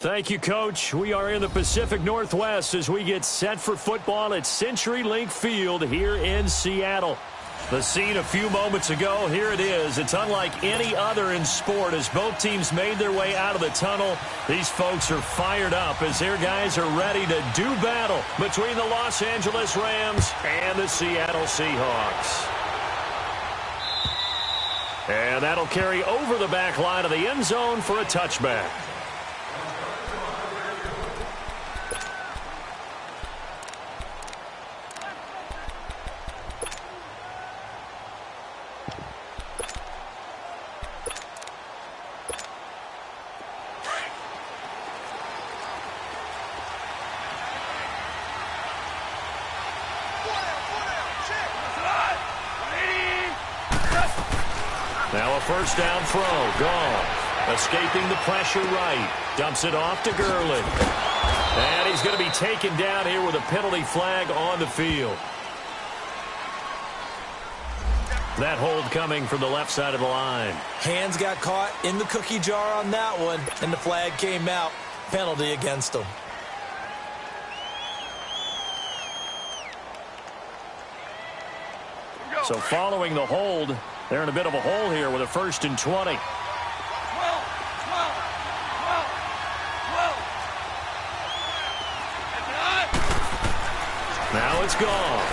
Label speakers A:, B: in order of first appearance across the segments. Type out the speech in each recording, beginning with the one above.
A: Thank you, Coach. We are in the Pacific Northwest as we get set for football at CenturyLink Field here in Seattle. The scene a few moments ago, here it is. It's unlike any other in sport as both teams made their way out of the tunnel. These folks are fired up as their guys are ready to do battle between the Los Angeles Rams and the Seattle Seahawks. And that'll carry over the back line of the end zone for a touchback. Now a first down throw. Gone. Escaping the pressure right. Dumps it off to Gurley. And he's going to be taken down here with a penalty flag on the field. That hold coming from the left side of the line.
B: Hands got caught in the cookie jar on that one, and the flag came out. Penalty against him.
A: So following the hold, they're in a bit of a hole here with a 1st and 20. Now it's gone.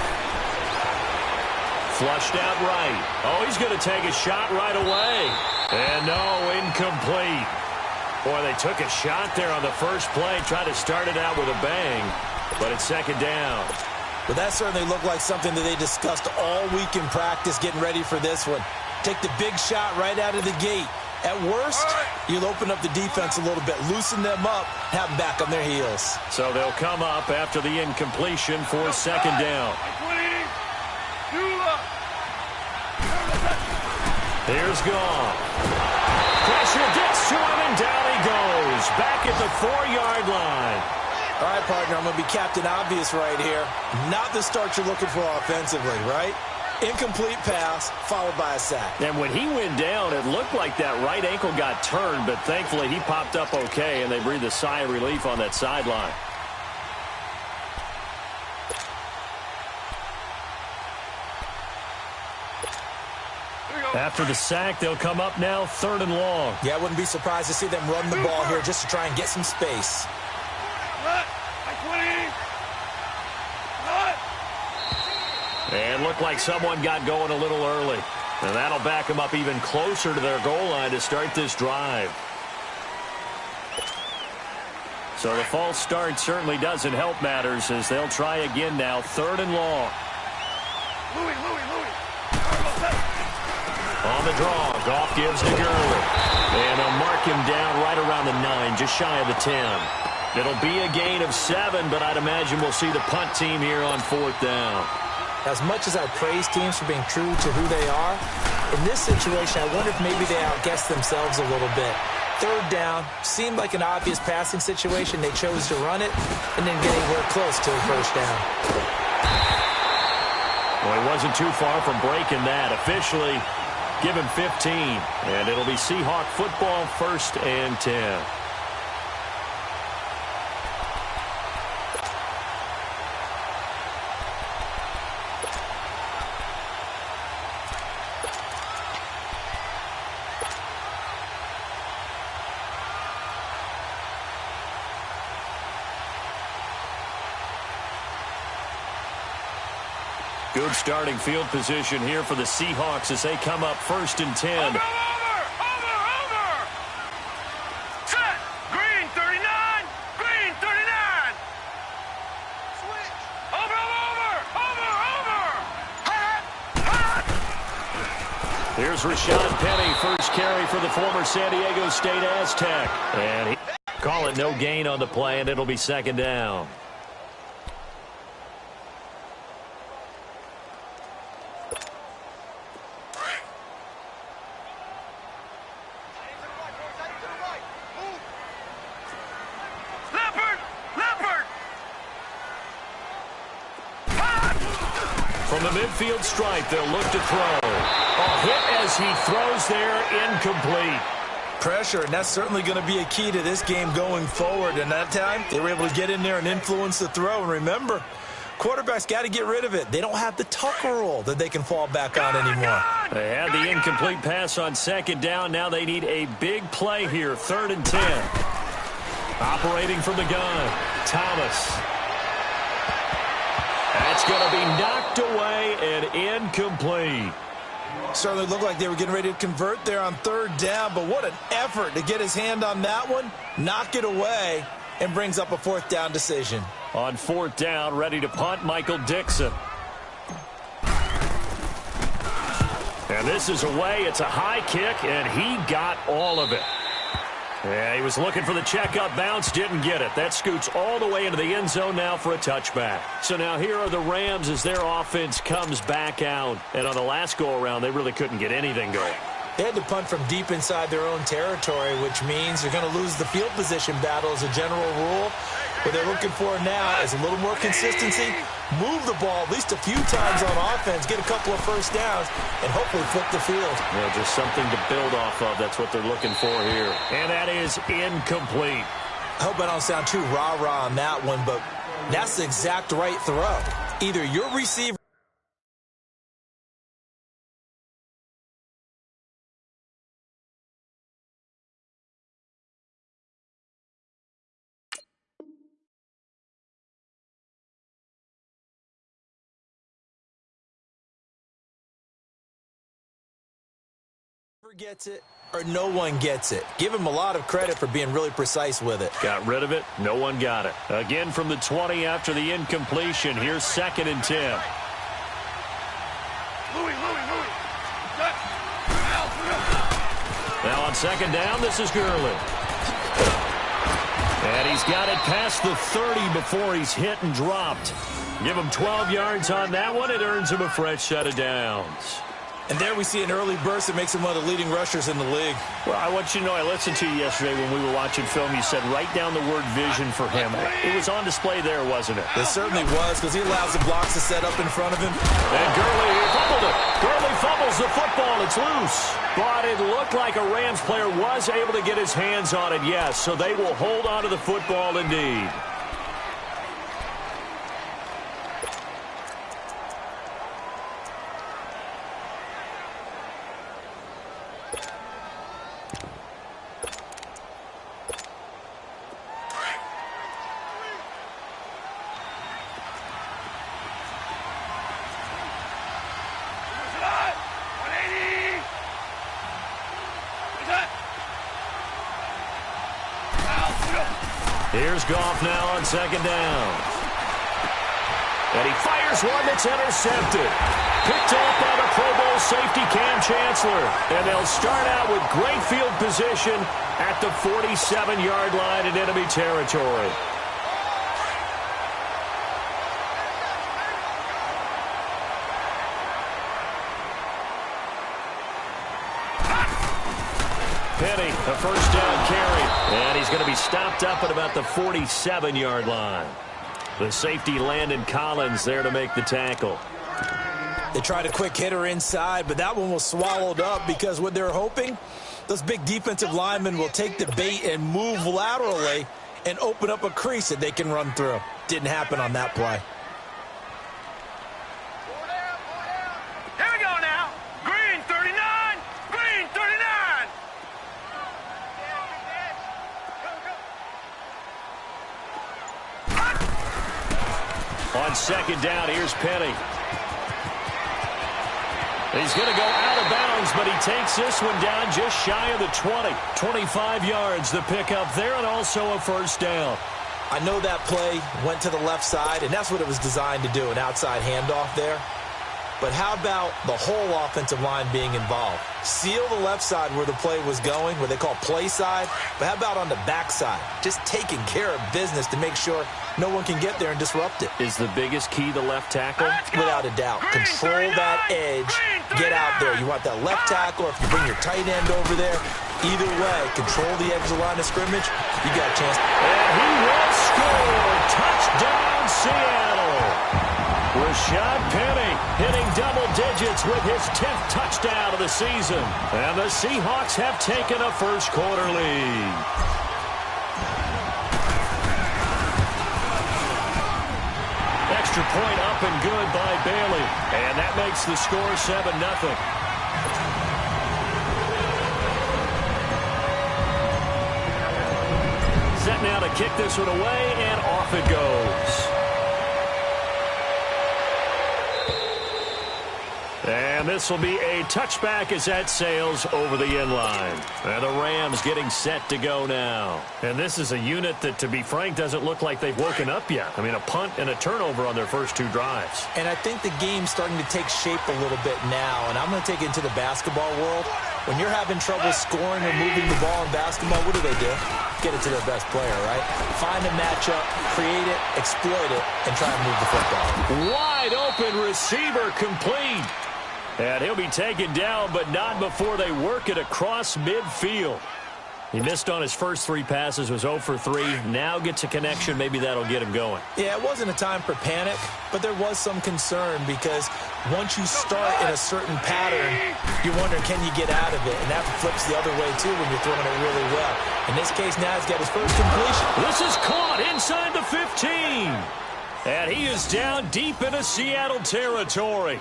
A: Flushed out right. Oh, he's going to take a shot right away. And no, incomplete. Boy, they took a shot there on the first play, tried to start it out with a bang, but it's 2nd down.
B: But that certainly looked like something that they discussed all week in practice getting ready for this one. Take the big shot right out of the gate. At worst, you'll open up the defense a little bit, loosen them up, have them back on their heels.
A: So they'll come up after the incompletion for 2nd down. Here's Gone. Pressure gets to him, and down he goes. Back at the 4-yard line.
B: All right, partner, I'm going to be Captain Obvious right here. Not the start you're looking for offensively, right? Incomplete pass, followed by a sack.
A: And when he went down, it looked like that right ankle got turned, but thankfully he popped up okay, and they breathed a sigh of relief on that sideline. After the sack, they'll come up now 3rd and long.
B: Yeah, I wouldn't be surprised to see them run the ball here just to try and get some space.
A: And looked like someone got going a little early. And that'll back them up even closer to their goal line to start this drive. So the false start certainly doesn't help matters as they'll try again now, 3rd and long. On the draw, Goff gives to Gurley. And they'll mark him down right around the 9, just shy of the 10. It'll be a gain of 7, but I'd imagine we'll see the punt team here on 4th down.
B: As much as I praise teams for being true to who they are, in this situation, I wonder if maybe they outguessed themselves a little bit. 3rd down, seemed like an obvious passing situation. They chose to run it, and then get anywhere close to a 1st down.
A: Well, he wasn't too far from breaking that. Officially, give him 15, and it'll be Seahawk football, 1st and 10. Good starting field position here for the Seahawks as they come up 1st and 10.
C: Over! Set! Green 39! Green 39! Switch! Over! Hot!
A: Here's Rashad Penny, first carry for the former San Diego State Aztec. And he call it no gain on the play, and it'll be 2nd down. From the midfield stripe, they'll look to throw. A hit as he throws there, incomplete.
B: pressure, and that's certainly going to be a key to this game going forward. And that time, they were able to get in there and influence the throw. And remember, quarterbacks got to get rid of it. They don't have the Tucker rule that they can fall back on anymore.
A: They had the incomplete pass on second down. Now they need a big play here, 3rd and 10. Operating from the gun, Thomas. That's going to be knocked away and incomplete.
B: Certainly looked like they were getting ready to convert there on 3rd down, but what an effort to get his hand on that one, knock it away, and brings up a 4th down decision.
A: On 4th down, ready to punt, Michael Dixon. And this is away. It's a high kick, and he got all of it. Yeah, he was looking for the checkup bounce, didn't get it. That scoots all the way into the end zone now for a touchback. So now here are the Rams as their offense comes back out. And on the last go-around, they really couldn't get anything going.
B: They had to punt from deep inside their own territory, which means they're going to lose the field position battle as a general rule. What they're looking for now is a little more consistency, move the ball at least a few times on offense, get a couple of first downs, and hopefully flip the field.
A: Yeah, just something to build off of. That's what they're looking for here. And that is incomplete.
B: I hope I don't sound too rah-rah on that one, but that's the exact right throw. Either your receiver gets it or no one gets it. Give him a lot of credit for being really precise with it.
A: Got rid of it. No one got it. Again from the 20 after the incompletion. Here's 2nd and 10. Now on 2nd down, this is Gurley. And he's got it past the 30 before he's hit and dropped. Give him 12 yards on that one. It earns him a fresh set of downs.
B: And there we see an early burst that makes him one of the leading rushers in the league.
A: Well, I want you to know, I listened to you yesterday when we were watching film. You said write down the word vision for him. It was on display there, wasn't it?
B: It certainly was, because he allows the blocks to set up in front of him.
A: And Gurley fumbled it. Gurley fumbles the football. It's loose. But it looked like a Rams player was able to get his hands on it, yes. So they will hold on to the football indeed. Here's Goff now on 2nd down. And he fires one that's intercepted. Picked up by the Pro Bowl safety Cam Chancellor. And they'll start out with great field position at the 47-yard line in enemy territory. Penny, a 1st down carry. And he's going to be stopped up at about the 47-yard line. The safety Landon Collins there to make the tackle.
B: They tried a quick hitter inside, but that one was swallowed up because what they're hoping, those big defensive linemen will take the bait and move laterally and open up a crease that they can run through. Didn't happen on that play.
C: Here we go now. Green 39. Green 39.
A: On 2nd down, here's Penny. He's going to go out of bounds, but he takes this one down just shy of the 20. 25 yards, the pickup there, and also a 1st down.
B: I know that play went to the left side, and that's what it was designed to do, an outside handoff there. But how about the whole offensive line being involved? Seal the left side where the play was going, what they call play side. But how about on the back side? Just taking care of business to make sure no one can get there and disrupt it.
A: Is the biggest key the left tackle?
B: Without a doubt. Control that edge. Get out there. You want that left tackle, or if you bring your tight end over there, either way, control the edge of the line of scrimmage, you got a chance.
A: And he will score. Touchdown, Seattle. Rashad Penny hitting double digits with his 10th touchdown of the season. And the Seahawks have taken a first-quarter lead. Extra point up and good by Bailey. And that makes the score 7-0. Set now to kick this one away, and off it goes. And this will be a touchback as that sails over the end line. And the Rams getting set to go now. And this is a unit that, to be frank, doesn't look like they've woken up yet. I mean, a punt and a turnover on their first two drives.
B: And I think the game's starting to take shape a little bit now. And I'm going to take it into the basketball world. When you're having trouble scoring or moving the ball in basketball, what do? Get it to their best player, right? Find a matchup, create it, exploit it, and try and move the football.
A: Wide open receiver complete. And he'll be taken down, but not before they work it across midfield. He missed on his first three passes, was 0 for 3. Now gets a connection. Maybe that'll get him going.
B: Yeah, it wasn't a time for panic, but there was some concern because once you start in a certain pattern, you're wondering, can you get out of it? And that flips the other way, too, when you're throwing it really well. In this case, now he's got his first completion.
A: This is caught inside the 15. And he is down deep into Seattle territory.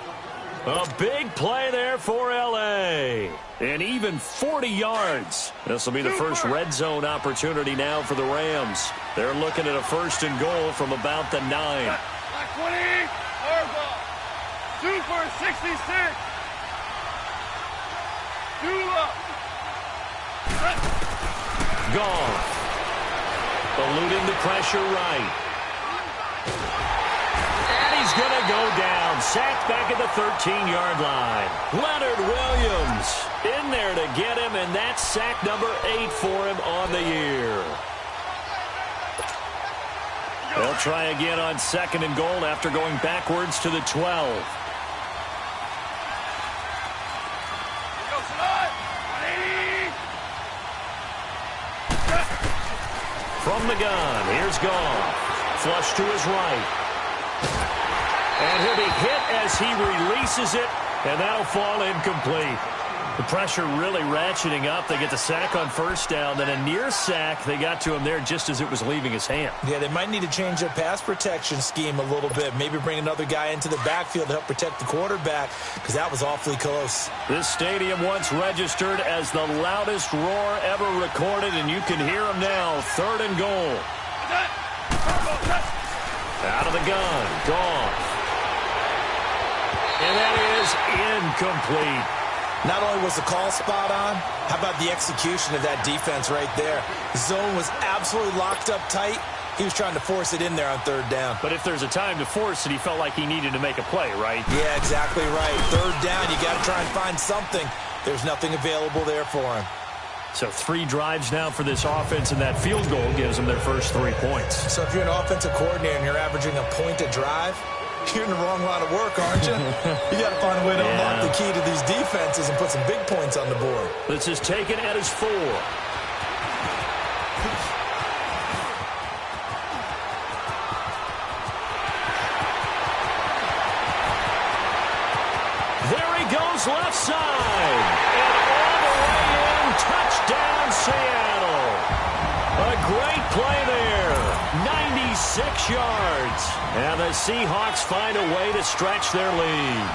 A: A big play there for L.A. And even 40 yards. This will be the first red zone opportunity now for the Rams. They're looking at a first and goal from about the 9.
C: Black 20, hard ball. 2 for 66. 2 up.
A: Gone. Eluding the pressure right. He's going to go down. Sacked back at the 13-yard line. Leonard Williams in there to get him, and that's sack number 8 for him on the year. They'll try again on second and goal after going backwards to the 12. From the gun, here's Goff. Flush to his right. And he'll be hit as he releases it, and that'll fall incomplete. The pressure really ratcheting up. They get the sack on first down, then a near sack. They got to him there just as it was leaving his hand.
B: Yeah, they might need to change their pass protection scheme a little bit. Maybe bring another guy into the backfield to help protect the quarterback, because that was awfully close.
A: This stadium once registered as the loudest roar ever recorded, and you can hear him now. Third and goal. Out of the gun. Gone. And that is incomplete.
B: Not only was the call spot on, how about the execution of that defense right there? The zone was absolutely locked up tight. He was trying to force it in there on third down.
A: But if there's a time to force it, he felt like he needed to make a play, right?
B: Yeah, exactly right. Third down, you got to try and find something. There's nothing available there for him.
A: So 3 drives now for this offense, and that field goal gives them their first 3 points.
B: So if you're an offensive coordinator and you're averaging a point a drive, you're in the wrong line of work, aren't you? You got to find a way to unlock the key to these defenses and put some big points on the board.
A: This is taken at his 4. There he goes left side. And all the way in, touchdown Seattle. A great play there. 96 yards. And the Seahawks find a way to stretch their lead.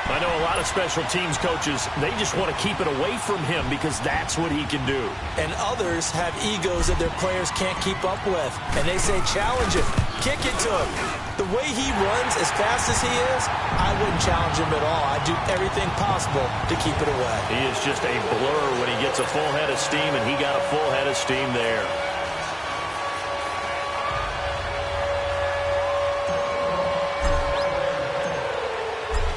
A: I know a lot of special teams coaches, they just want to keep it away from him because that's what he can do.
B: And others have egos that their players can't keep up with. And they say, challenge him, kick it to him. The way he runs as fast as he is, I wouldn't challenge him at all. I'd do everything possible to keep it away.
A: He is just a blur when he gets a full head of steam, and he got a full head of steam there.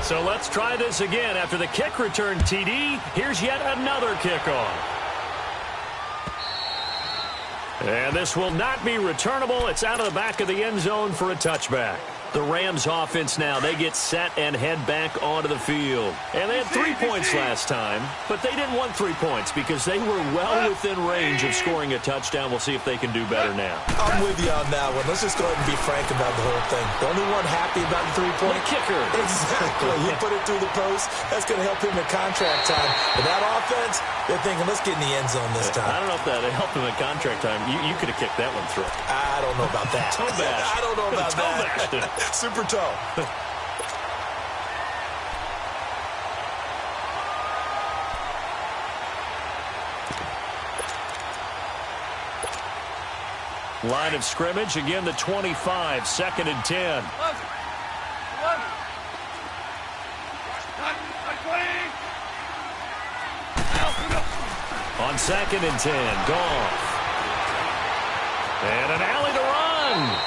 A: So let's try this again. After the kick return TD, here's yet another kickoff. And this will not be returnable. It's out of the back of the end zone for a touchback. The Rams offense now, they get set and head back onto the field. And they had 3 points last time, but they didn't want 3 points because they were well within range of scoring a touchdown. We'll see if they can do better now.
B: I'm with you on that one. Let's just go ahead and be frank about the whole thing. The only one happy about the 3-point
A: kicker.
B: Exactly. You put it through the post, that's going to help him in contract time. But that offense, they're thinking, let's get in the end zone this time.
A: I don't know if that helped him in contract time. You could have kicked that one through.
B: I don't know about that.
A: Toe bash.
B: I don't know about that. Super toe.
A: Line of scrimmage, again the 25, 2nd and 10.
C: 11.
A: On 2nd and 10, Goff. And an alley to run.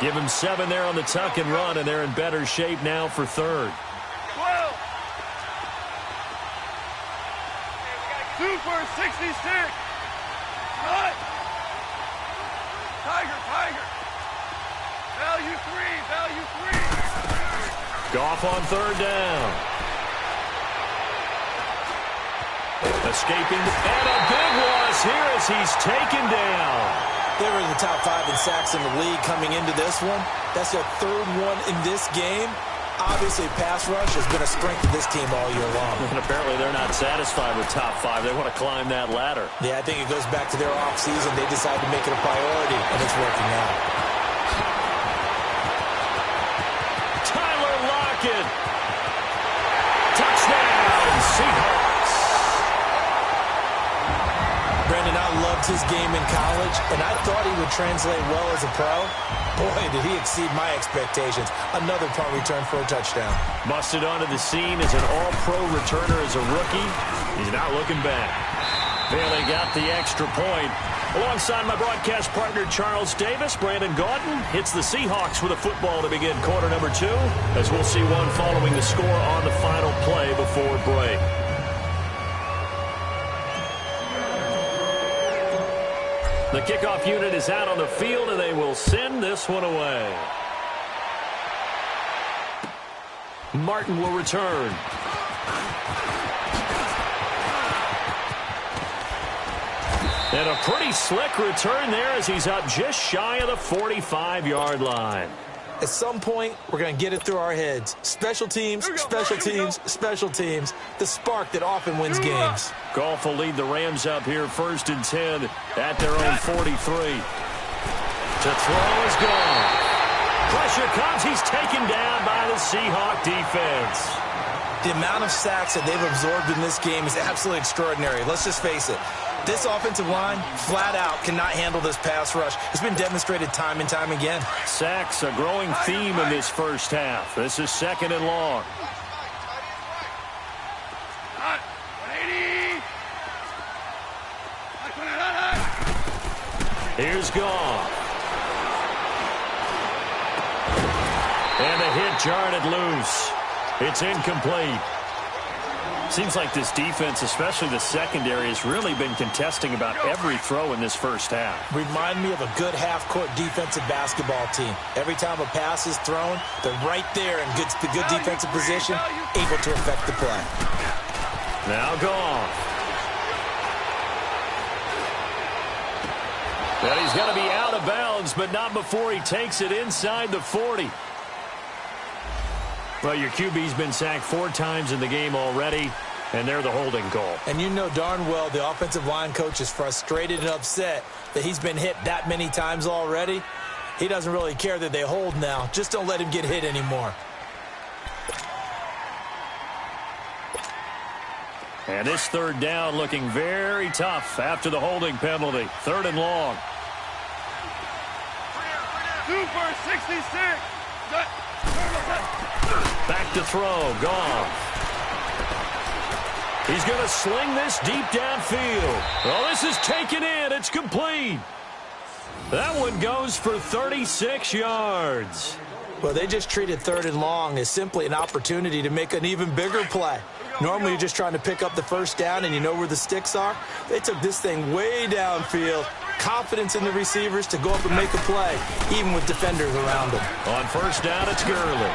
A: Give him 7 there on the tuck and run, and they're in better shape now for 3rd.
C: 12. 2 for 66. Cut. Tiger. Value 3.
A: Goff on 3rd down. Escaping, and a big loss here as he's taken down.
B: They were in the top 5 in sacks in the league coming into this one. That's their 3rd one in this game. Obviously, pass rush has been a strength of this team all year long.
A: And apparently they're not satisfied with top 5. They want to climb that ladder.
B: Yeah, I think it goes back to their offseason. They decided to make it a priority, and it's working out.
A: Tyler Lockett. Touchdown, Seahawks.
B: Brandon, I loved his game in college, and I thought he would translate well as a pro. Boy, did he exceed my expectations. Another punt return for a touchdown.
A: Busted onto the scene as an all-pro returner as a rookie. He's not looking back. Bailey got the extra point. Alongside my broadcast partner, Charles Davis, Brandon Gaudin hits the Seahawks with a football to begin quarter number 2, as we'll see one following the score on the final play before break. The kickoff unit is out on the field, and they will send this one away. Martin will return. And a pretty slick return there as he's up just shy of the 45-yard line.
B: At some point, we're going to get it through our heads. Special teams, special teams, special teams. The spark that often wins games.
A: Goff will lead the Rams up here 1st and 10 at their own 43. To throw is gone. Pressure comes. He's taken down by the Seahawk defense.
B: The amount of sacks that they've absorbed in this game is absolutely extraordinary. Let's just face it. This offensive line, flat out, cannot handle this pass rush. It's been demonstrated time and time again.
A: Sacks, a growing theme in this first half. This is 2nd and long.
C: 180.
A: Here's Goff. And the hit jarred it loose. It's incomplete. Seems like this defense, especially the secondary, has really been contesting about every throw in this first half.
B: Remind me of a good half-court defensive basketball team. Every time a pass is thrown, they're right there in good defensive position, able to affect the play.
A: Now Goff. Well, he's going to be out of bounds, but not before he takes it inside the 40. Well, your QB's been sacked 4 times in the game already, and they're the holding call.
B: And you know darn well the offensive line coach is frustrated and upset that he's been hit that many times already. He doesn't really care that they hold now. Just don't let him get hit anymore.
A: And this 3rd down looking very tough after the holding penalty. 3rd and long.
C: 2 for 66.
A: Back to throw. Goff. He's going to sling this deep downfield. Oh, this is taken in. It's complete. That one goes for 36 yards.
B: Well, they just treated 3rd and long as simply an opportunity to make an even bigger play. Normally you're just trying to pick up the first down and you know where the sticks are. They took this thing way downfield. Confidence in the receivers to go up and make a play, even with defenders around them.
A: On first down, it's Gurley.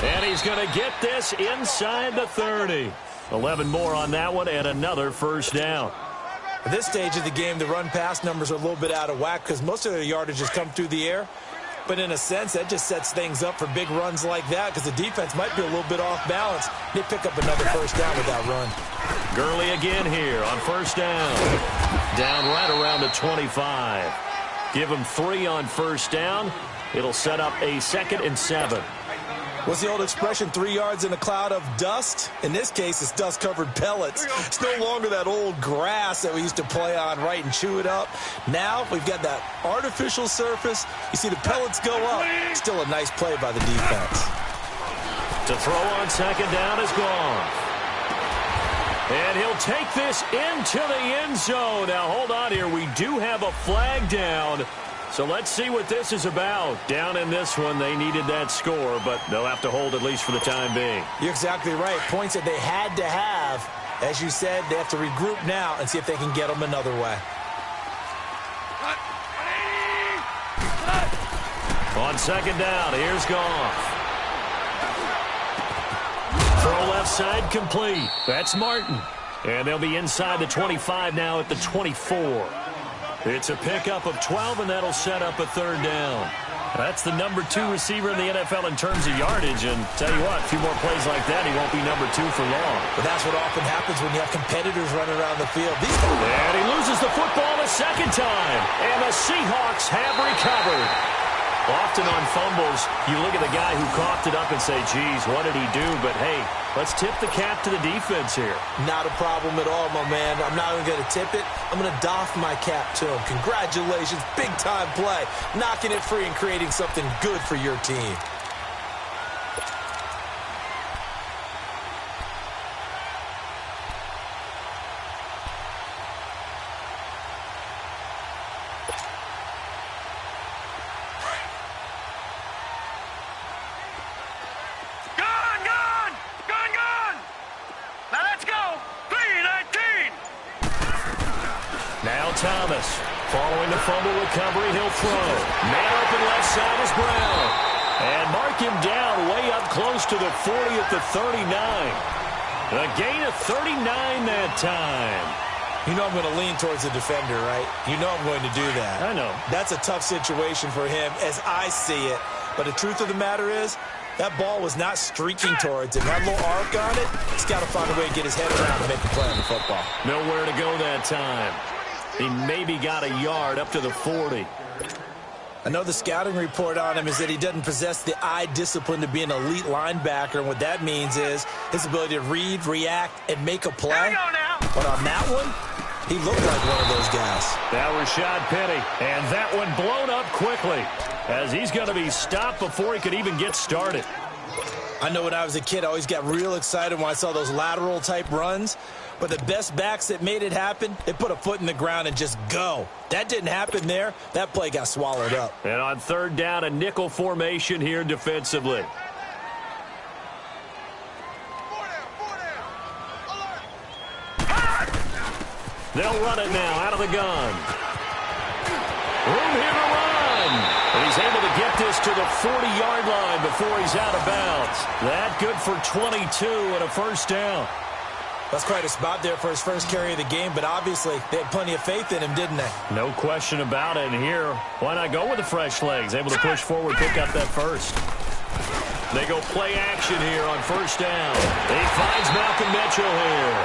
A: And he's going to get this inside the 30. 11 more on that one and another first down.
B: At this stage of the game, the run-pass numbers are a little bit out of whack because most of their yardage has come through the air. But in a sense, that just sets things up for big runs like that because the defense might be a little bit off balance. They pick up another first down with that run.
A: Gurley again here on first down. Down right around the 25. Give him 3 on first down. It'll set up a 2nd and 7.
B: What's the old expression, 3 yards in a cloud of dust? In this case, it's dust-covered pellets. It's no longer that old grass that we used to play on, right, and chew it up. Now we've got that artificial surface. You see the pellets go up. Still a nice play by the defense.
A: To throw on second down is gone. And he'll take this into the end zone. Now, hold on here. We do have a flag down. So let's see what this is about. Down in this one, they needed that score, but they'll have to hold at least for the time being.
B: You're exactly right. Points that they had to have. As you said, they have to regroup now and see if they can get them another way.
A: On second down, here's Goff. Throw left side complete. That's Martin. And they'll be inside the 25 now at the 24. It's a pickup of 12, and that'll set up a third down. That's the number 2 receiver in the NFL in terms of yardage. And tell you what, a few more plays like that, he won't be number 2 for long.
B: But that's what often happens when you have competitors running around the field.
A: And he loses the football a second time. And the Seahawks have recovered. Often on fumbles, you look at the guy who coughed it up and say, geez, what did he do? But, hey, let's tip the cap to the defense here.
B: Not a problem at all, my man. I'm not even going to tip it. I'm going to doff my cap to him. Congratulations. Big-time play. Knocking it free and creating something good for your team.
A: Thomas, following the fumble recovery, he'll throw. Man open left side is Brown. And mark him down way up close to the 40 at the 39. A gain of 39 that time.
B: You know I'm going to lean towards the defender, right? You know I'm going to do that.
A: I know.
B: That's a tough situation for him as I see it. But the truth of the matter is, that ball was not streaking towards him. That little arc on it, he's got to find a way to get his head around and make a play on the football.
A: Nowhere to go that time. He maybe got a yard up to the 40.
B: I know the scouting report on him is that he doesn't possess the eye discipline to be an elite linebacker. And what that means is his ability to read, react, and make a play. But on that one, he looked like one of those guys.
A: That was Rashad Penny. And that one blown up quickly as he's going to be stopped before he could even get started.
B: I know when I was a kid, I always got real excited when I saw those lateral-type runs. But the best backs that made it happen, they put a foot in the ground and just go. That didn't happen there. That play got swallowed up.
A: And on third down, a nickel formation here defensively. They'll run it now out of the gun. Room here to run. And he's able to get this to the 40-yard line before he's out of bounds. That good for 22 and a first down.
B: That's quite a spot there for his first carry of the game, but obviously they had plenty of faith in him, didn't they?
A: No question about it. And here, why not go with the fresh legs? Able to push forward, pick up that first. They go play action here on first down. He finds Malcolm Mitchell here.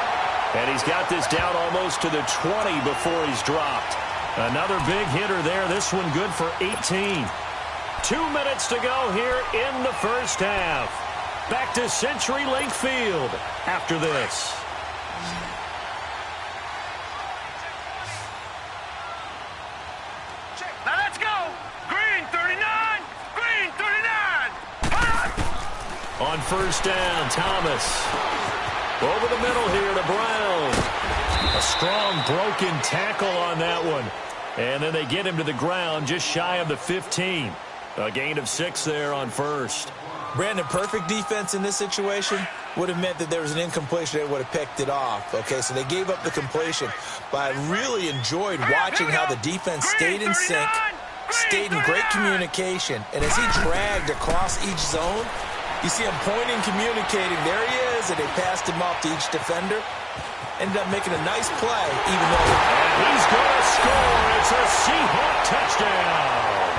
A: And he's got this down almost to the 20 before he's dropped. Another big hitter there. This one good for 18. 2 minutes to go here in the first half. Back to CenturyLink Field after this.
C: Now let's go. Green 39. Green 39.
A: On first down, Thomas. Over the middle here to Brown. A strong broken tackle on that one. And then they get him to the ground just shy of the 15. A gain of 6 there on first.
B: Brandon, perfect defense in this situation. would have meant that there was an incompletion. They would have picked it off. Okay, so they gave up the completion. But I really enjoyed watching how the defense stayed in sync, stayed in great communication. And as he dragged across each zone, you see him pointing, communicating. There he is, and they passed him off to each defender. Ended up making a nice play, even though...
A: And he's going to score. It's a Seahawk touchdown.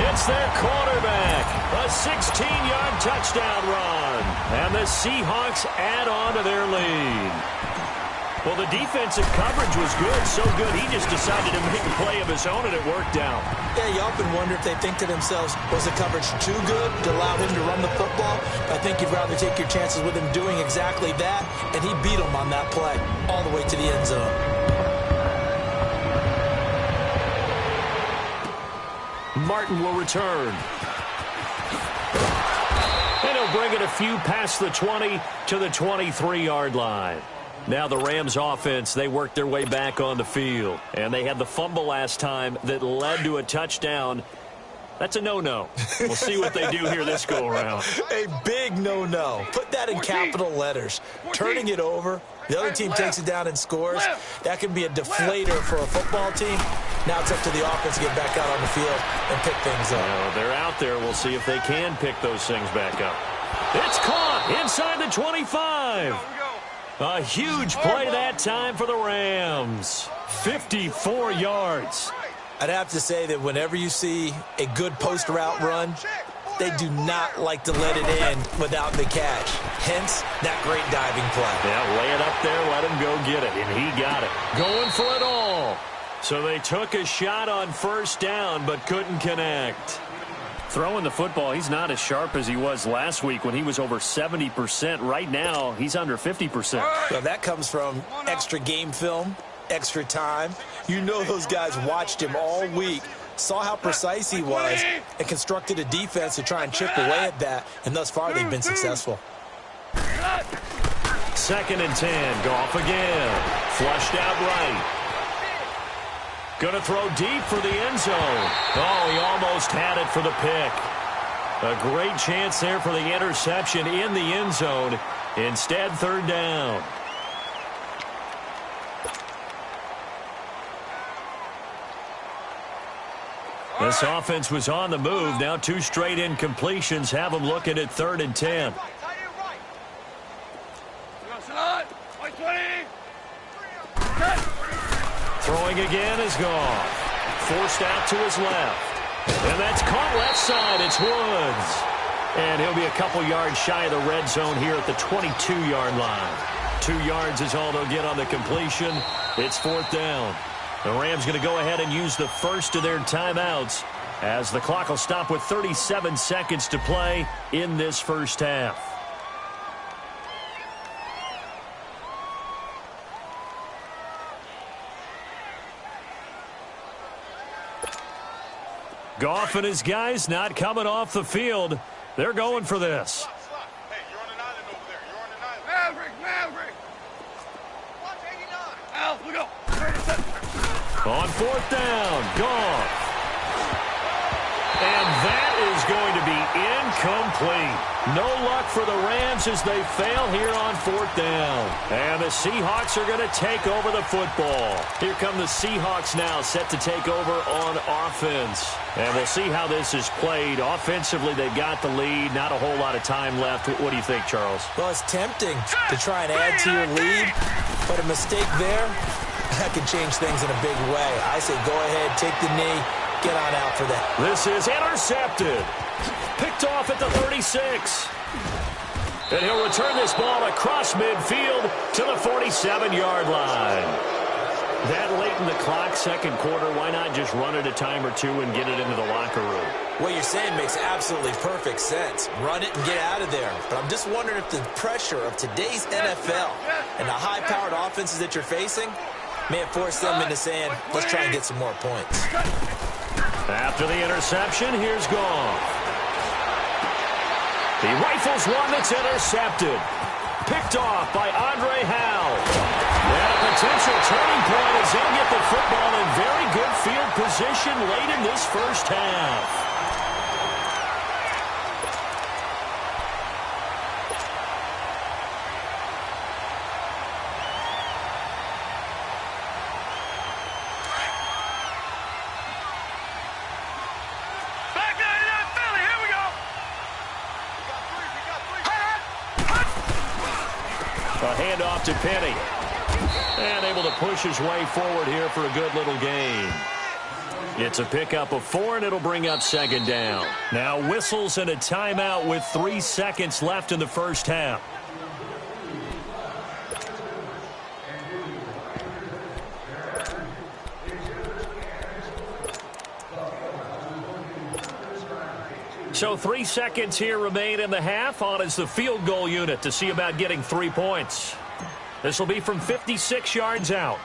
A: It's their quarterback. A 16-yard touchdown run. And the Seahawks add on to their lead. Well, the defensive coverage was good, so good he just decided to make a play of his own, and it worked out.
B: Yeah, you often wonder if they think to themselves, was the coverage too good to allow him to run the football? I think you'd rather take your chances with him doing exactly that, and he beat him on that play all the way to the end zone.
A: Martin will return. And he'll bring it a few past the 20 to the 23-yard line. Now the Rams offense, they worked their way back on the field. And they had the fumble last time that led to a touchdown. That's a no-no. We'll see what they do here this go-around.
B: A big no-no. Put that in capital letters. Turning it over, the other team takes it down and scores. That can be a deflator for a football team. Now it's up to the offense to get back out on the field and pick things up.
A: Well, they're out there. We'll see if they can pick those things back up. It's caught inside the 25. A huge play that time for the Rams. 54 yards.
B: I'd have to say that whenever you see a good post route run, they do not like to let it in without the catch. Hence, that great diving play.
A: Yeah, lay it up there, let him go get it, and he got it. Going for it all. So they took a shot on first down, but couldn't connect. Throwing the football, he's not as sharp as he was last week when he was over 70%. Right now, he's under 50%.
B: Well, that comes from extra game film, extra time. You know those guys watched him all week, saw how precise he was, and constructed a defense to try and chip away at that, and thus far they've been successful.
A: 2nd and 10, Goff again. Flushed out right. Going to throw deep for the end zone. Oh, he almost had it for the pick. A great chance there for the interception in the end zone. Instead, 3rd down. This offense was on the move. Now 2 straight incompletions have them looking at 3rd and 10. Throwing again is gone. Forced out to his left. And that's caught left side. It's Woods. And he'll be a couple yards shy of the red zone here at the 22-yard line. 2 yards is all they'll get on the completion. It's 4th down. The Rams going to go ahead and use the first of their timeouts as the clock will stop with 37 seconds to play in this first half. Goff and his guys not coming off the field. They're going for this.
C: Hey, you're on an island over there. You're on an island. Maverick. Watch 89. Al, look up.
A: On 4th down, Goff. And that is going to be incomplete. No luck for the Rams as they fail here on 4th down. And the Seahawks are going to take over the football. Here come the Seahawks now, set to take over on offense. And we'll see how this is played. Offensively, they got the lead. Not a whole lot of time left. What do you think, Charles?
B: Well, it's tempting to try and add to your lead, but a mistake there, that could change things in a big way. I say go ahead, take the knee, get on out for that.
A: This is intercepted. Picked off at the 36. And he'll return this ball across midfield to the 47-yard line. That late in the clock, 2nd quarter, why not just run it a time or 2 and get it into the locker room?
B: What you're saying makes absolutely perfect sense. Run it and get out of there. But I'm just wondering if the pressure of today's NFL and the high-powered offenses that you're facing may have forced them into saying, let's try and get some more points.
A: After the interception, here's Goff. He rifles one that's intercepted. Picked off by Andre Howe. And a potential turning point as they'll get the football in very good field position late in this first half. handoff to Penny. And able to push his way forward here for a good little gain. It's a pickup of 4, and it'll bring up second down. Now whistles and a timeout with 3 seconds left in the first half. So 3 seconds here remain in the half. On is the field goal unit to see about getting 3 points. This will be from 56 yards out.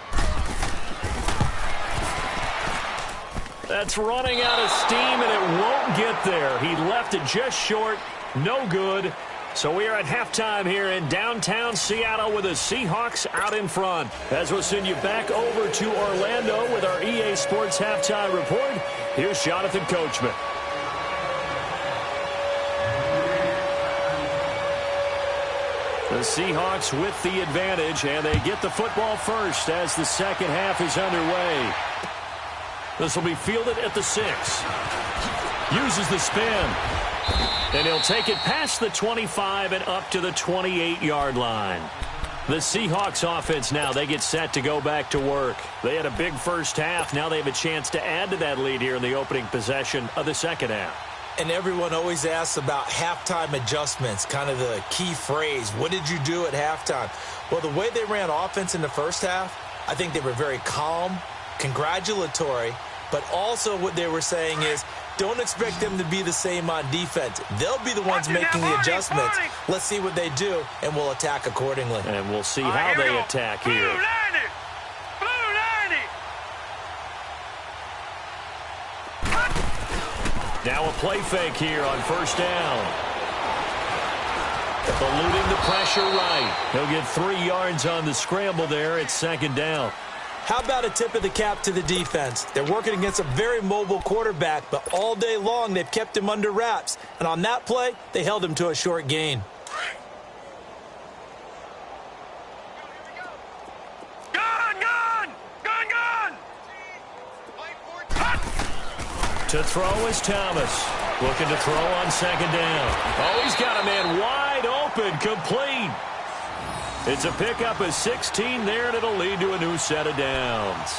A: That's running out of steam, and it won't get there. He left it just short. No good. So we are at halftime here in downtown Seattle with the Seahawks out in front. As we'll send you back over to Orlando with our EA Sports Halftime Report, here's Jonathan Coachman. The Seahawks with the advantage, and they get the football first as the second half is underway. This will be fielded at the 6. Uses the spin. And he'll take it past the 25 and up to the 28-yard line. The Seahawks offense now, they get set to go back to work. They had a big first half. Now they have a chance to add to that lead here in the opening possession of the second half.
B: And everyone always asks about halftime adjustments, kind of the key phrase. What did you do at halftime? Well, the way they ran offense in the first half, I think they were very calm, congratulatory, but also what they were saying is don't expect them to be the same on defense. They'll be the ones making the adjustments. Let's see what they do, and we'll attack accordingly.
A: And we'll see how they attack here. Now a play fake here on first down. Eluding the pressure right. He'll get 3 yards on the scramble there. It's second down.
B: How about a tip of the cap to the defense? They're working against a very mobile quarterback, but all day long they've kept him under wraps. And on that play, they held him to a short gain.
A: To throw is Thomas. Looking to throw on second down. Oh, he's got a man wide open, complete. It's a pickup of 16 there, and it'll lead to a new set of downs.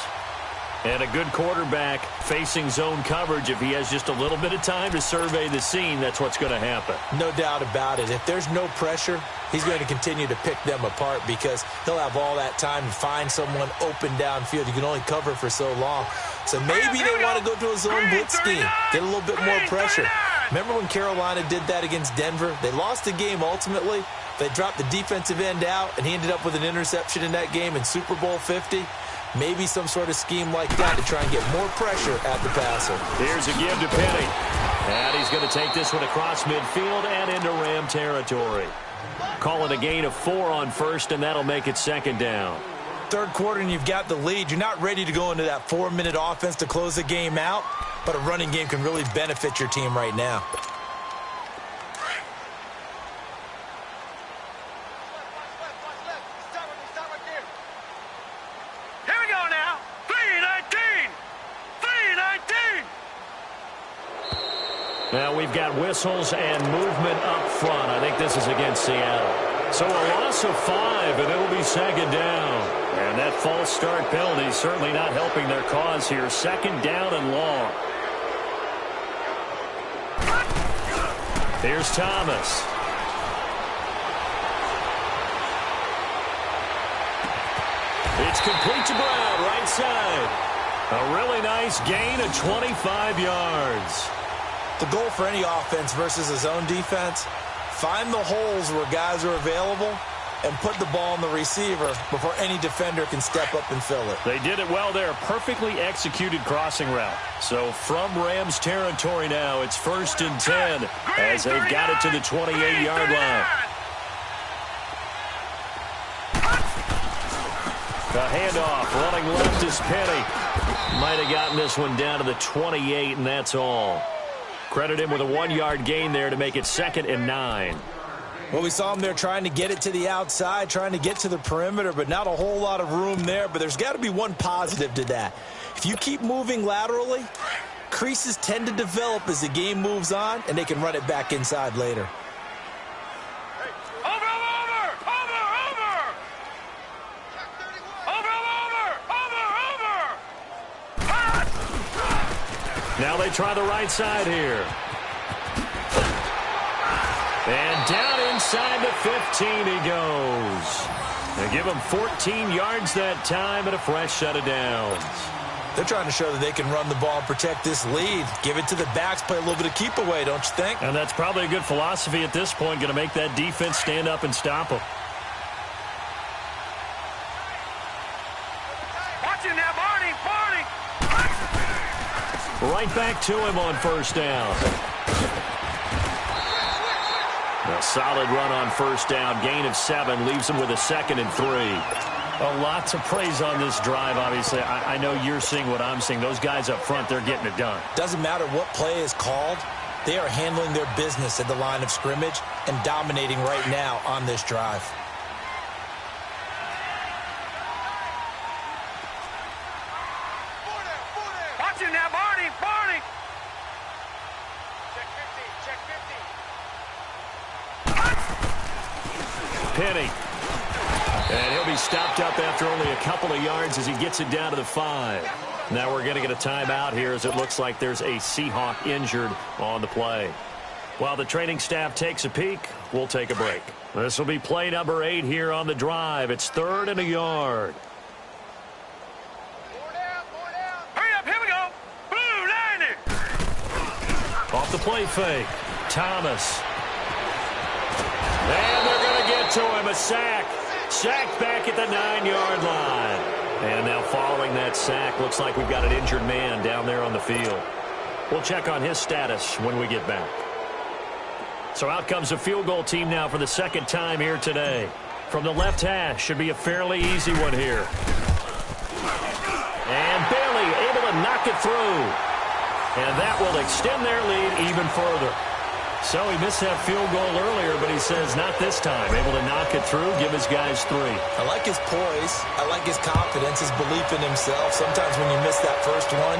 A: And a good quarterback facing zone coverage. If he has just a little bit of time to survey the scene, that's what's going to happen.
B: No doubt about it. If there's no pressure, he's going to continue to pick them apart because he'll have all that time to find someone open downfield. You can only cover for so long. So maybe they want to go to a zone blitz scheme, get a little bit more pressure. Remember when Carolina did that against Denver? They lost the game ultimately. They dropped the defensive end out, and he ended up with an interception in that game in Super Bowl 50. Maybe some sort of scheme like that to try and get more pressure at the passer.
A: Here's a give to Penny. And he's going to take this one across midfield and into Ram territory. Call it a gain of 4 on first, and that'll make it second down.
B: Third quarter, and you've got the lead. You're not ready to go into that 4-minute offense to close the game out, but a running game can really benefit your team right now.
A: Now we've got whistles and movement up front. I think this is against Seattle. So a loss of 5, and it'll be second down. And that false start penalty certainly not helping their cause here. Second down and long. Here's Thomas. It's complete to Brown, right side. A really nice gain of 25 yards.
B: The goal for any offense versus a zone defense, find the holes where guys are available and put the ball on the receiver before any defender can step up and fill it.
A: They did it well there. Perfectly executed crossing route. So from Rams territory now, it's 1st and 10 as they've got it to the 28-yard line. The handoff, running left is Penny. Might have gotten this one down to the 28, and that's all. Credit him with a 1-yard gain there to make it 2nd and 9.
B: Well, we saw him there trying to get it to the outside, trying to get to the perimeter, but not a whole lot of room there. But there's got to be one positive to that. If you keep moving laterally, creases tend to develop as the game moves on, and they can run it back inside later.
A: Now they try the right side here. And down inside the 15 he goes. They give him 14 yards that time and a fresh set of downs.
B: They're trying to show that they can run the ball and protect this lead. Give it to the backs, play a little bit of keep away, don't you think?
A: And that's probably a good philosophy at this point, going to make that defense stand up and stop them.
C: Watching that, Barney!
A: Right back to him on first down. A solid run on first down. Gain of 7 leaves him with a 2nd and 3. A lot to praise on this drive, obviously. I know you're seeing what I'm seeing. Those guys up front, they're getting it done.
B: Doesn't matter what play is called. They are handling their business at the line of scrimmage and dominating right now on this drive.
C: Watching that, Barney! Check 50.
A: Penny. And he'll be stopped up after only a couple of yards as he gets it down to the 5. Now we're going to get a timeout here as it looks like there's a Seahawk injured on the play. While the training staff takes a peek, we'll take a break. This will be play number 8 here on the drive. It's 3rd and a yard.
C: Hurry up, here we go! Boom, 90!
A: Off the play fake. Thomas. And they're going to get to him. A sack. Sacked back at the 9-yard line. And now following that sack, looks like we've got an injured man down there on the field. We'll check on his status when we get back. So out comes the field goal team now for the 2nd time here today. From the left hash, should be a fairly easy one here. And Bailey able to knock it through. And that will extend their lead even further. So he missed that field goal earlier, but he says not this time. Able to knock it through, give his guys 3.
B: I like his poise. I like his confidence, his belief in himself. Sometimes when you miss that first one,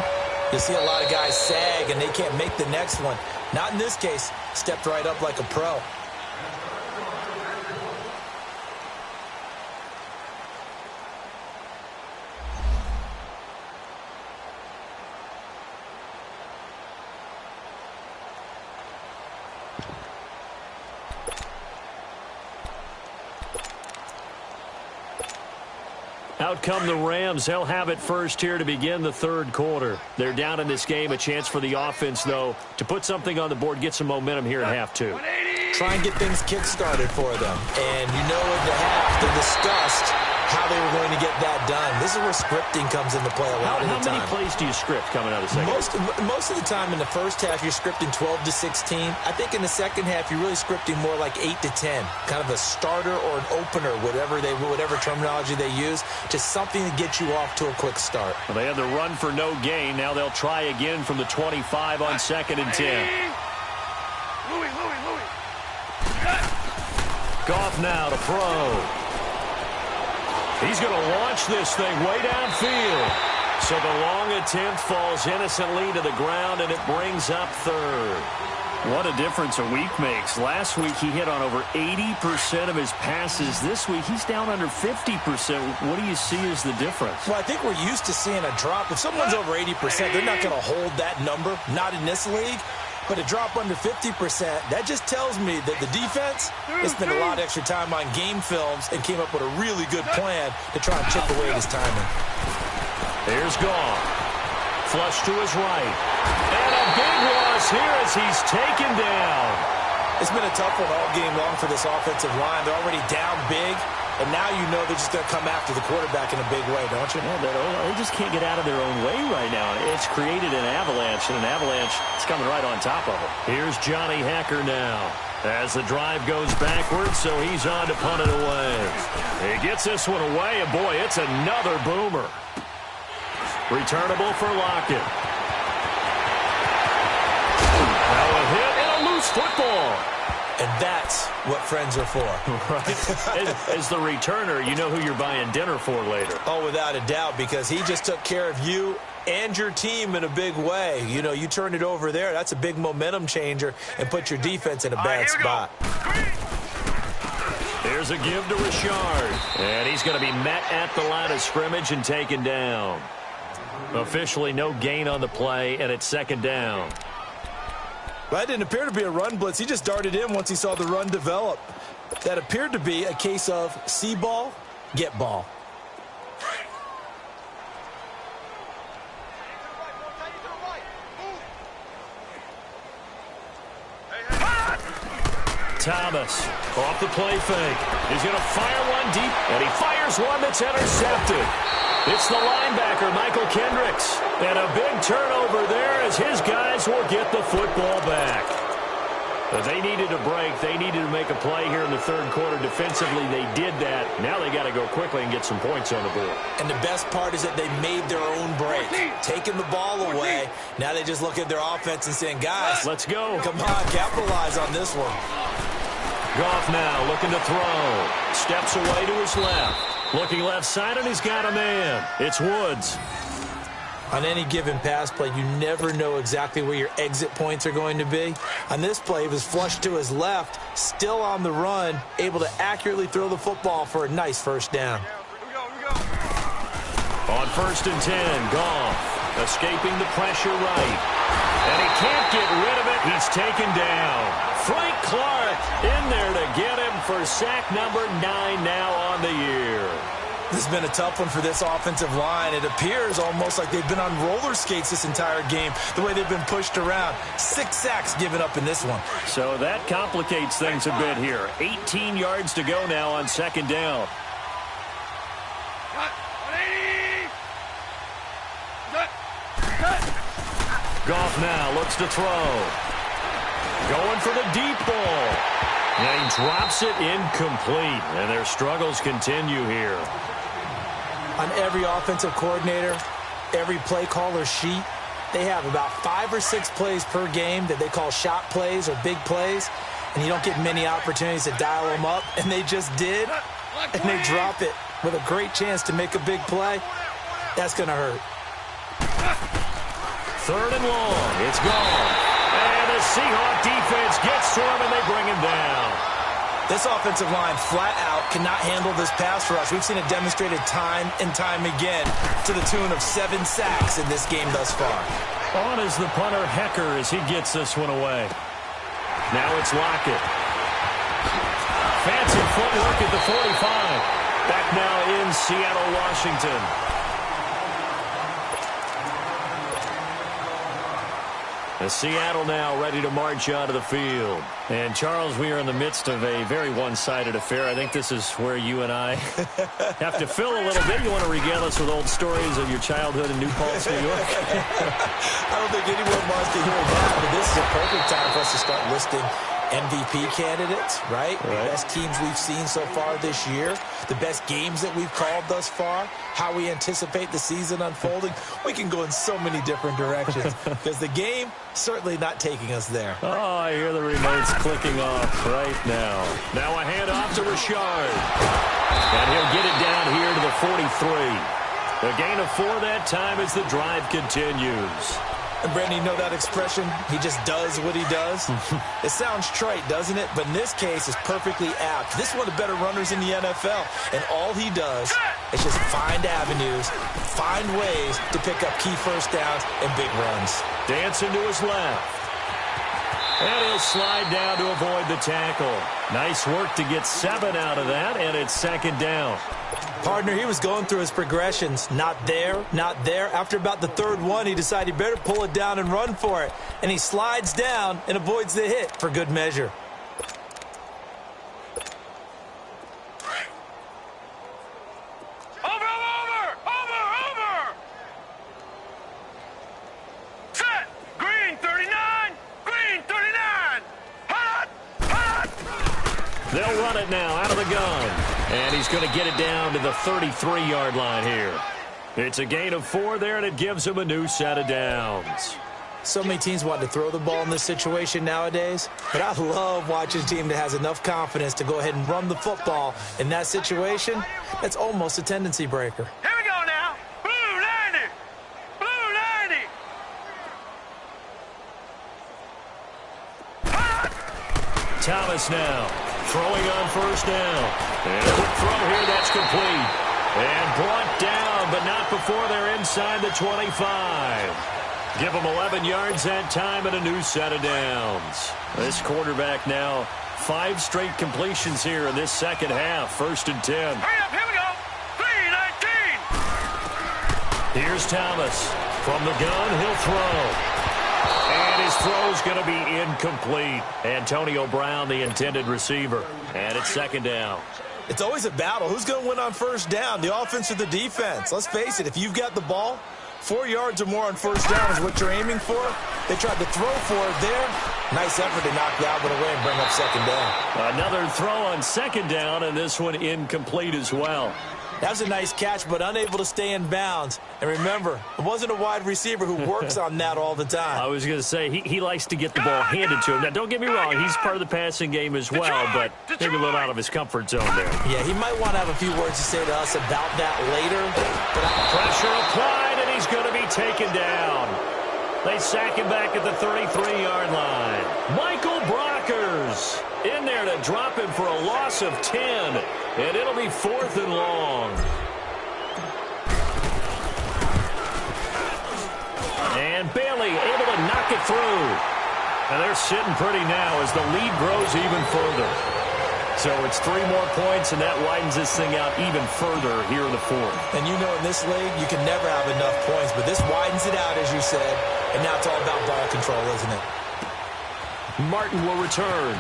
B: you see a lot of guys sag and they can't make the next one. Not in this case. Stepped right up like a pro.
A: Out come the Rams. They'll have it first here to begin the 3rd quarter. They're down in this game. A chance for the offense, though, to put something on the board, get some momentum here at half 2.
B: Try and get things kick-started for them. And you know at the half, they discussed how they were going to get that done. This is where scripting comes into play a lot of the time.
A: How many plays do you script coming out of the second half?
B: Most of the time in the first half, you're scripting 12 to 16. I think in the second half, you're really scripting more like 8 to 10. Kind of a starter or an opener, whatever terminology they use. Just something to get you off to a quick start.
A: Well, they had the run for no gain. Now they'll try again from the 25 on 2nd and 10.
C: Louis.
A: Goff now to throw. He's going to launch this thing way downfield. So the long attempt falls innocently to the ground, and it brings up 3rd. What a difference a week makes. Last week he hit on over 80% of his passes. This week he's down under 50%. What do you see as the difference?
B: Well, I think we're used to seeing a drop. If someone's over 80%, they're not going to hold that number. Not in this league. But a drop under 50%, that just tells me that the defense has spent a lot of extra time on game films and came up with a really good plan to try and chip away at his timing.
A: Here's Goff. Flush to his right. And a big loss here as he's taken down.
B: It's been a tough one all game long for this offensive line. They're already down big, and now you know they're just going to come after the quarterback in a big way, don't you?
A: Yeah, they just can't get out of their own way right now. It's created an avalanche, and an avalanche is coming right on top of them. Here's Johnny Hacker now as the drive goes backwards, so he's on to punt it away. He gets this one away, and boy, it's another boomer. Returnable for Lockett. Now a hit and a loose football.
B: And that's what friends are for.
A: Right. As the returner, you know who you're buying dinner for later.
B: Oh, without a doubt, because he just took care of you and your team in a big way. You know, you turned it over there. That's a big momentum changer and put your defense in a bad spot.
A: There's a give to Richard. And he's going to be met at the line of scrimmage and taken down. Officially no gain on the play, and it's second down.
B: That didn't appear to be a run blitz. He just darted in once he saw the run develop. That appeared to be a case of see ball, get ball.
A: Thomas off the play fake. He's going to fire one deep, and he fires one that's intercepted. It's the linebacker, Michael Kendricks. And a big turnover there as his guys will get the football back. But they needed a break. They needed to make a play here in the third quarter. Defensively, they did that. Now they got to go quickly and get some points on the board.
B: And the best part is that they made their own break. Taking the ball away. Now they just look at their offense and saying, guys,
A: let's go.
B: Come on, capitalize on this one.
A: Goff now looking to throw. Steps away to his left. Looking left side, and he's got a man. It's Woods.
B: On any given pass play, you never know exactly where your exit points are going to be. On this play, he was flushed to his left, still on the run, able to accurately throw the football for a nice first down.
A: On 1st and 10, Goff escaping the pressure right. And he can't get rid of it. He's taken down. Frank Clark in there to get him for sack number 9 now on the year.
B: This has been a tough one for this offensive line. It appears almost like they've been on roller skates this entire game, the way they've been pushed around. 6 sacks given up in this one.
A: So that complicates things a bit here. 18 yards to go now on second down. Goff now looks to throw. Going for the deep ball. And he drops it incomplete. And their struggles continue here.
B: On every offensive coordinator, every play caller sheet, they have about 5 or 6 plays per game that they call shot plays or big plays. And you don't get many opportunities to dial them up. And they just did. And they drop it with a great chance to make a big play. That's going to hurt.
A: 3rd and long. It's gone. And the Seahawk defense gets to him, and they bring him down.
B: This offensive line flat out cannot handle this pass rush. We've seen it demonstrated time and time again to the tune of 7 sacks in this game thus far.
A: On is the punter Hecker as he gets this one away. Now it's Lockett. Fancy footwork at the 45. Back now in Seattle, Washington. As Seattle now ready to march onto the field. And, Charles, we are in the midst of a very one-sided affair. I think this is where you and I have to fill a little bit. You want to regale us with old stories of your childhood in New Paltz, New York?
B: I don't think anyone wants to hear that, but this is a perfect time for us to start listing MVP candidates, right? The best teams we've seen so far this year, the best games that we've called thus far, how we anticipate the season unfolding. We can go in so many different directions because the game certainly not taking us there.
A: Oh, I hear the remotes clicking off right now. Now a handoff to Richard. And he'll get it down here to the 43. A gain of 4 that time as the drive continues.
B: And, Brandon, you know that expression? He just does what he does. It sounds trite, doesn't it? But in this case, it's perfectly apt. This is one of the better runners in the NFL. And all he does is just find avenues, find ways to pick up key first downs and big runs.
A: Dancing to his left. And he'll slide down to avoid the tackle. Nice work to get 7 out of that, and it's second down.
B: Partner, he was going through his progressions. Not there, not there. After about the 3rd one, he decided he better pull it down and run for it. And he slides down and avoids the hit for good measure.
C: Over! Set! Green 39! Green 39! Hot!
A: They'll run it now out of the gun. And he's going to get it down to the 33-yard line here. It's a gain of 4 there, and it gives him a new set of downs.
B: So many teams want to throw the ball in this situation nowadays, but I love watching a team that has enough confidence to go ahead and run the football in that situation. That's almost a tendency breaker.
C: Here we go now. Blue 90! Blue 90! Hot!
A: Thomas now throwing on 1st down. And a quick throw here, that's complete. And brought down, but not before they're inside the 25. Give them 11 yards that time and a new set of downs. This quarterback now 5 straight completions here in this second half. 1st and 10.
C: Hurry up, here we go. 3-19.
A: Here's Thomas. From the gun, he'll throw. And his throw's going to be incomplete. Antonio Brown, the intended receiver. And it's 2nd down.
B: It's always a battle. Who's going to win on 1st down, the offense or the defense? Let's face it, if you've got the ball, 4 yards or more on 1st down is what you're aiming for. They tried to throw for it there. Nice effort to knock Galvin away and bring up 2nd down.
A: Another throw on 2nd down, and this one incomplete as well.
B: That was a nice catch, but unable to stay in bounds. And remember, it wasn't a wide receiver who works on that all the time.
A: I was going to say, he likes to get the ball handed to him. Now, don't get me wrong, he's part of the passing game as well, but maybe a little out of his comfort zone there.
B: Yeah, he might want to have a few words to say to us about that later. But
A: pressure applied, and he's going to be taken down. They sack him back at the 33-yard line. Michael Brockers in there to drop him for a loss of 10, and it'll be 4th and long. And Bailey able to knock it through. And they're sitting pretty now as the lead grows even further. So it's 3 more points, and that widens this thing out even further here in the 4th.
B: And you know in this league, you can never have enough points, but this widens it out, as you said, and now it's all about ball control, isn't it?
A: Martin will return.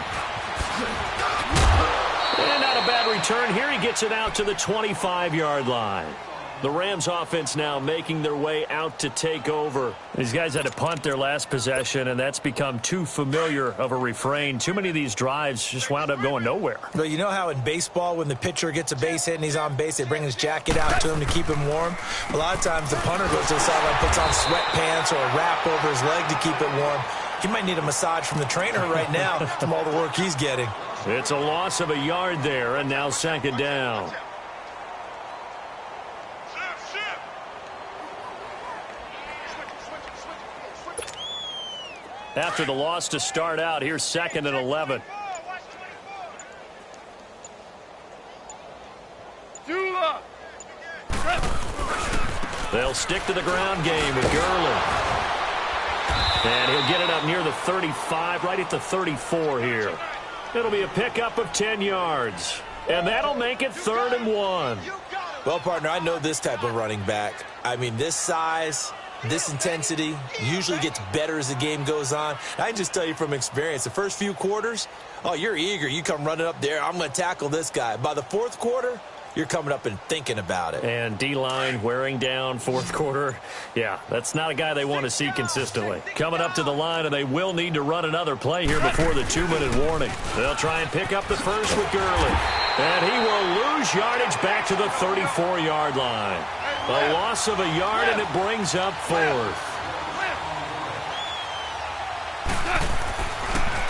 A: And not a bad return here. He gets it out to the 25-yard line. The Rams offense now making their way out to take over. These guys had to punt their last possession, and that's become too familiar of a refrain. Too many of these drives just wound up going nowhere.
B: Well, you know how in baseball when the pitcher gets a base hit and he's on base, they bring his jacket out to him to keep him warm? A lot of times the punter goes to the sideline, puts on sweatpants or a wrap over his leg to keep it warm. He might need a massage from the trainer right now from all the work he's getting.
A: It's a loss of a yard there, and now 2nd down. After the loss to start out, here's 2nd and 11. They'll stick to the ground game with Gurley. And he'll get it up near the 35, right at the 34 here. It'll be a pickup of 10 yards. And that'll make it 3rd and 1.
B: Well, partner, I know this type of running back. I mean, this size, this intensity usually gets better as the game goes on. I can just tell you from experience, the first few quarters, oh, you're eager. You come running up there, I'm going to tackle this guy. By the 4th quarter, you're coming up and thinking about it.
A: And D-line wearing down 4th quarter. Yeah, that's not a guy they want to see consistently. Coming up to the line, and they will need to run another play here before the 2-minute warning. They'll try and pick up the first with Gurley. And he will lose yardage back to the 34-yard line. A loss of a yard, and it brings up 4th.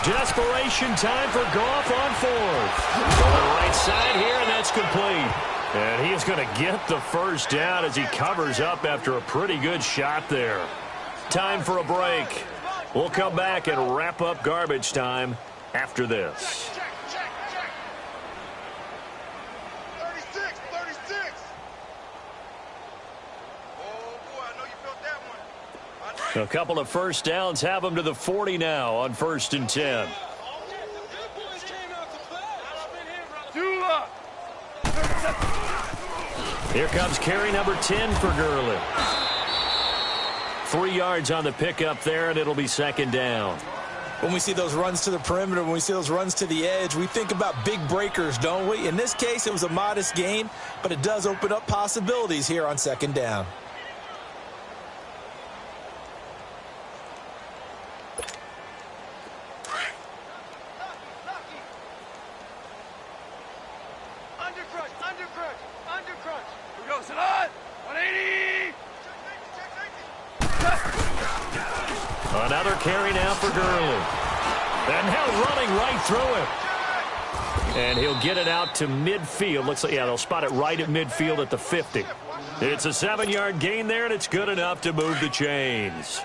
A: Desperation time for Goff on 4th. On the right side here, and that's complete. And he is going to get the first down as he covers up after a pretty good shot there. Time for a break. We'll come back and wrap up garbage time after this.
C: 36. Oh, boy, I know you felt that one.
A: A couple of first downs have them to the 40 now on 1st and 10. Here comes carry number 10 for Gurley. 3 yards on the pickup there, and it'll be 2nd down.
B: When we see those runs to the perimeter, when we see those runs to the edge, we think about big breakers, don't we? In this case, it was a modest gain, but it does open up possibilities here on 2nd down.
A: Another carry now for Gurley. And now running right through him. And he'll get it out to midfield. Looks like, yeah, they'll spot it right at midfield at the 50. It's a 7-yard gain there, and it's good enough to move the chains.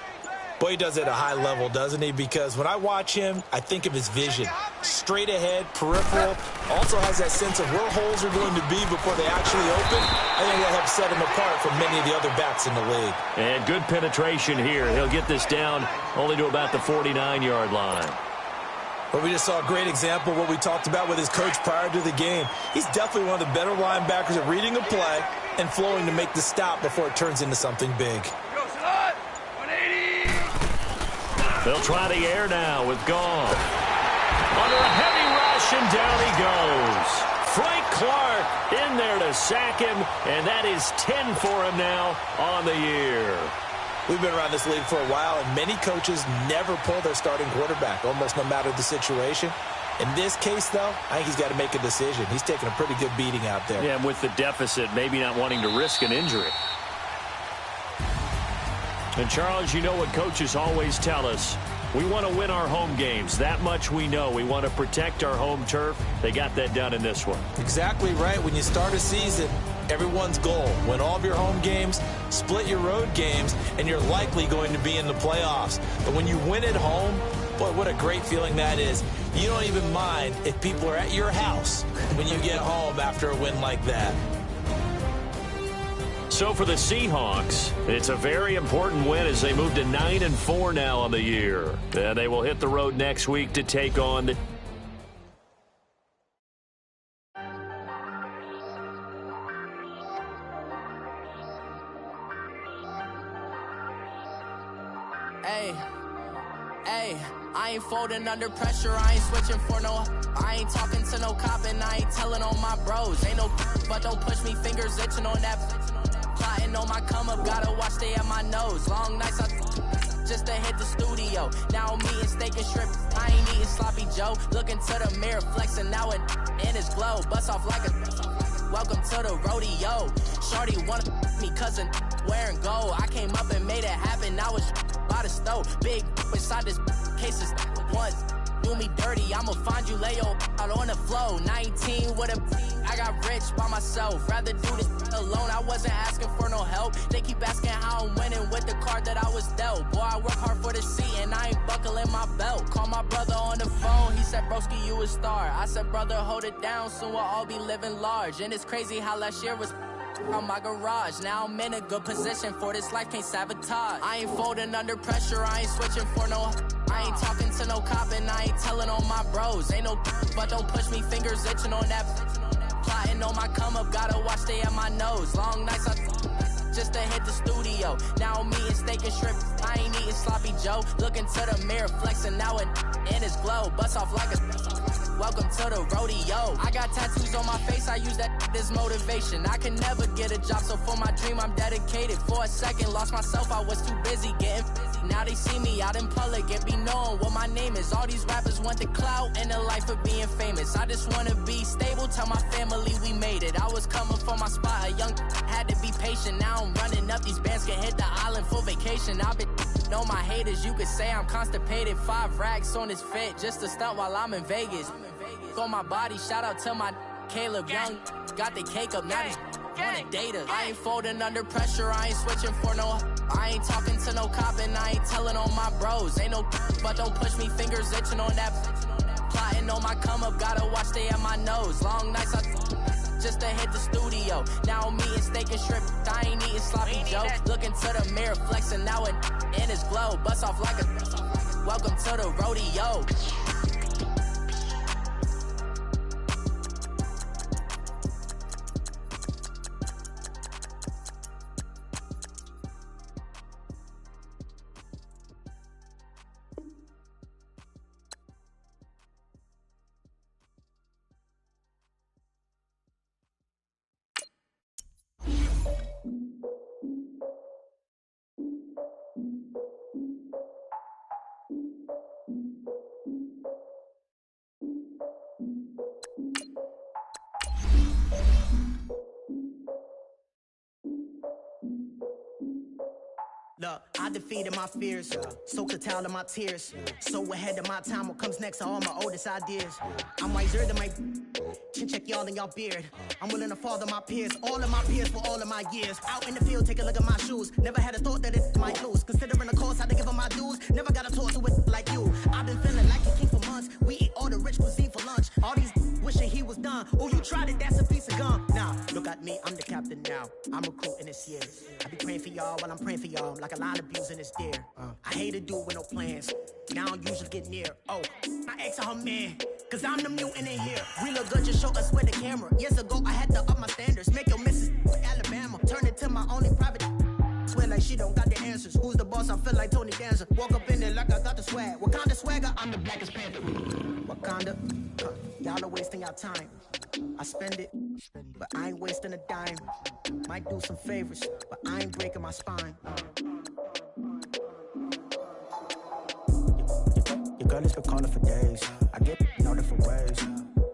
B: Boy, he does it at a high level, doesn't he? Because when I watch him, I think of his vision. Straight ahead, peripheral, also has that sense of where holes are going to be before they actually open. I think that helps set him apart from many of the other backs in the league.
A: And good penetration here. He'll get this down only to about the 49-yard line.
B: But we just saw a great example of what we talked about with his coach prior to the game. He's definitely one of the better linebackers at reading a play and flowing to make the stop before it turns into something big.
A: They'll try the air now with Gall. Under a heavy rush, and down he goes. Frank Clark in there to sack him, and that is 10 for him now on the year.
B: We've been around this league for a while, and many coaches never pull their starting quarterback, almost no matter the situation. In this case, though, I think he's got to make a decision. He's taking a pretty good beating out there.
A: Yeah, and with the deficit, maybe not wanting to risk an injury. And, Charles, you know what coaches always tell us. We want to win our home games. That much we know. We want to protect our home turf. They got that done in this one.
B: Exactly right. When you start a season, everyone's goal, win all of your home games, split your road games, and you're likely going to be in the playoffs. But when you win at home, boy, what a great feeling that is. You don't even mind if people are at your house when you get home after a win like that.
A: So for the Seahawks, it's a very important win as they move to 9-4 now on the year. And they will hit the road next week to take on the...
D: Hey, I ain't folding under pressure, I ain't switching for no... I ain't talking to no cop and I ain't telling on my bros. Ain't no but don't push me, fingers itching on that... Plotting on my come up, gotta watch stay at my nose. Long nights just to hit the studio. Now I'm eating steak and shrimp, I ain't eating sloppy Joe. Looking to the mirror, flexing now it in his glow. Bust off like a... Welcome to the rodeo. Shorty wanna me cousin wearing gold. I came up and made it happen, now it's by the stove. Big inside this cases once. Do me dirty, I'ma find you, lay your out on the flow. 19 with a I got rich by myself. Rather do this alone, I wasn't asking for no help. They keep asking how I'm winning with the card that I was dealt. Boy, I work hard for the seat and I ain't buckling my belt. Call my brother on the phone, he said, broski, you a star. I said, brother, hold it down, soon we'll all be living large. And it's crazy how last year was on my garage. Now I'm in a good position for this life, can't sabotage. I ain't folding under pressure, I ain't switching for no... I ain't talking to no cop and I ain't telling on my bros. Ain't no but don't push me, fingers itching on that... Plotting on my come up, gotta watch stay at my nose. Long nights just to hit the studio. Now I'm eating steak and shrimp, I ain't eating sloppy Joe. Looking to the mirror, flexing now it in his glow. Bust off like a... Welcome to the rodeo. I got tattoos on my face, I use that as motivation. I can never get a job, so for my dream I'm dedicated. For a second, lost myself, I was too busy getting busy. Now they see me out in public and be knowing what my name is. All these rappers want the clout and the life of being famous. I just wanna be stable, tell my family we made it. I was coming for my spot, a young had to be patient. Now I'm running up, these bands can hit the island for vacation. I've been know my haters, you could say I'm constipated. 5 racks on his fit, just to stunt while I'm in Vegas. On my body, shout out to my Caleb Young. Got the cake up, now he's wanna date us. I ain't folding under pressure, I ain't switching for no... I ain't talking to no cop and I ain't telling on my bros. Ain't no but don't push me, fingers itching on that... Plotting on my come up, gotta watch stay at my nose. Long nights just to hit the studio. Now I'm eating steak and shrimp, I ain't eating sloppy Joe. Looking to the mirror, flexing now it in his glow. Bust off like a... Welcome to the rodeo.
E: Look, I defeated my fears, soaked a towel in my tears. So ahead of my time, what comes next are all my oldest ideas. I'm wiser than my chin check y'all in y'all beard. I'm willing to father my peers, all of my peers for all of my years. Out in the field, take a look at my shoes. Never had a thought that it might lose. Considering the cost, I had to give them my dues. I'm recruiting this year. I be praying for y'all while I'm praying for y'all. Like a line abusing this deer. I hate a dude with no plans. Now I don't usually get near. Oh, I asked her man, cause I'm the mutant in here. We look good, just show us where the camera. Years ago, I had to up my standards. Make your missus Alabama. Turn it to my only private. Swear like she don't got the answers. Who's the boss? I feel like Tony Danza. Walk up in there like I got the swag. Wakanda swagger, I'm the blackest panther. Wakanda, y'all are wasting your time. I spend it, but I ain't wasting a dime. Might do some favors, but I ain't breaking my spine. Your girl has been calling for days. I get in all different ways.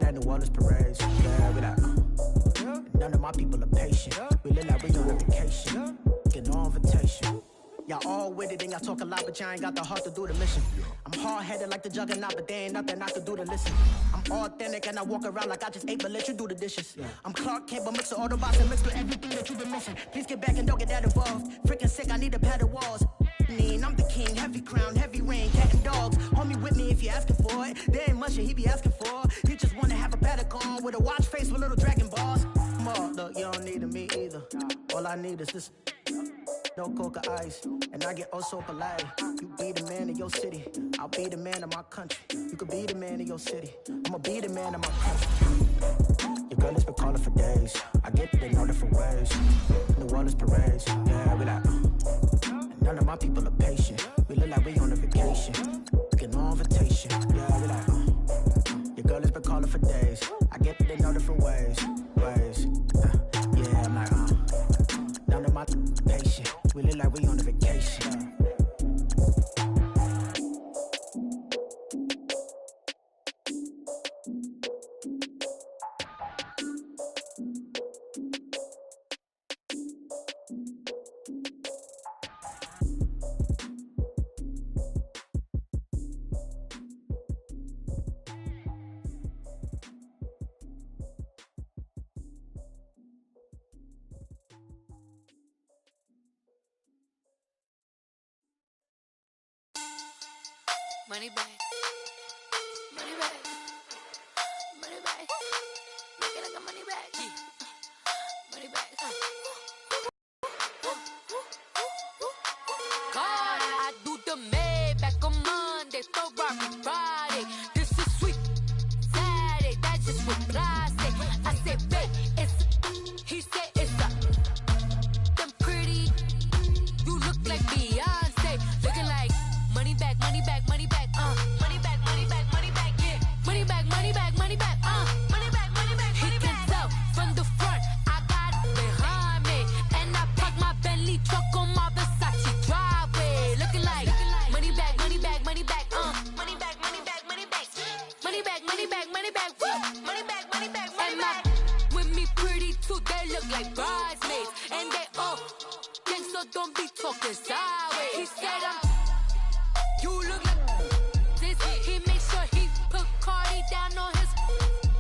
E: That New Orleans parades. Yeah, we like, none of my people are patient. We look like we on a vacation. Get no invitation. Y'all all with it and y'all talk a lot, but y'all ain't got the heart to do the mission. I'm hard-headed like the juggernaut, but there ain't nothing I can do to listen. I'm authentic and I walk around like I just ate, but let you do the dishes. I'm Clark Kent, but mix the Autobots and mix with everything that you've been missing. Please get back and don't get that involved. Freaking sick, I need a pad of walls. I'm the king, heavy crown, heavy rain, cat and dogs. Homie with me if you're asking for it. There ain't much that he be asking for. He just wanna have a paddock on with a watch face with little dragon balls. Look, you don't need me either. All I need is this. No coca ice, and I get oh so polite. You be the man of your city, I'll be the man of my country. You could be the man of your city, I'ma be the man of my country. Your girl has been calling for days. I get it in all different ways. New Orleans parades, yeah, we like. None of my people are patient. We look like we on a vacation. Get no invitation, yeah, we like. Your girl has been calling for days. I get it in all different ways. Yeah, I'm like, none of my patient. We look like we on a vacation.
F: Money back, money back, money back, make it like a money back, money back. God, I do the Maybach on Monday, Ferrari Friday. This is sweet Saturday, that's just what I say. I say, babe, it's, he said it's a, them pretty, you look like Beyonce, looking like money back, money back, money back. Money back, money back, money back, yeah. Money back, money back, money back, money back, money back, money back. He can tell from the front, I got it behind me. And I park my Bentley truck on my Versace driveway. Looking like money back, money back, money back, money back, money back, money back. Money back, money back, money back, money back, money back, money back. With me pretty too, they look like bridesmaids. And they all gang, so don't be talking sideways. He said you look like this. He make sure he put Cardi down on his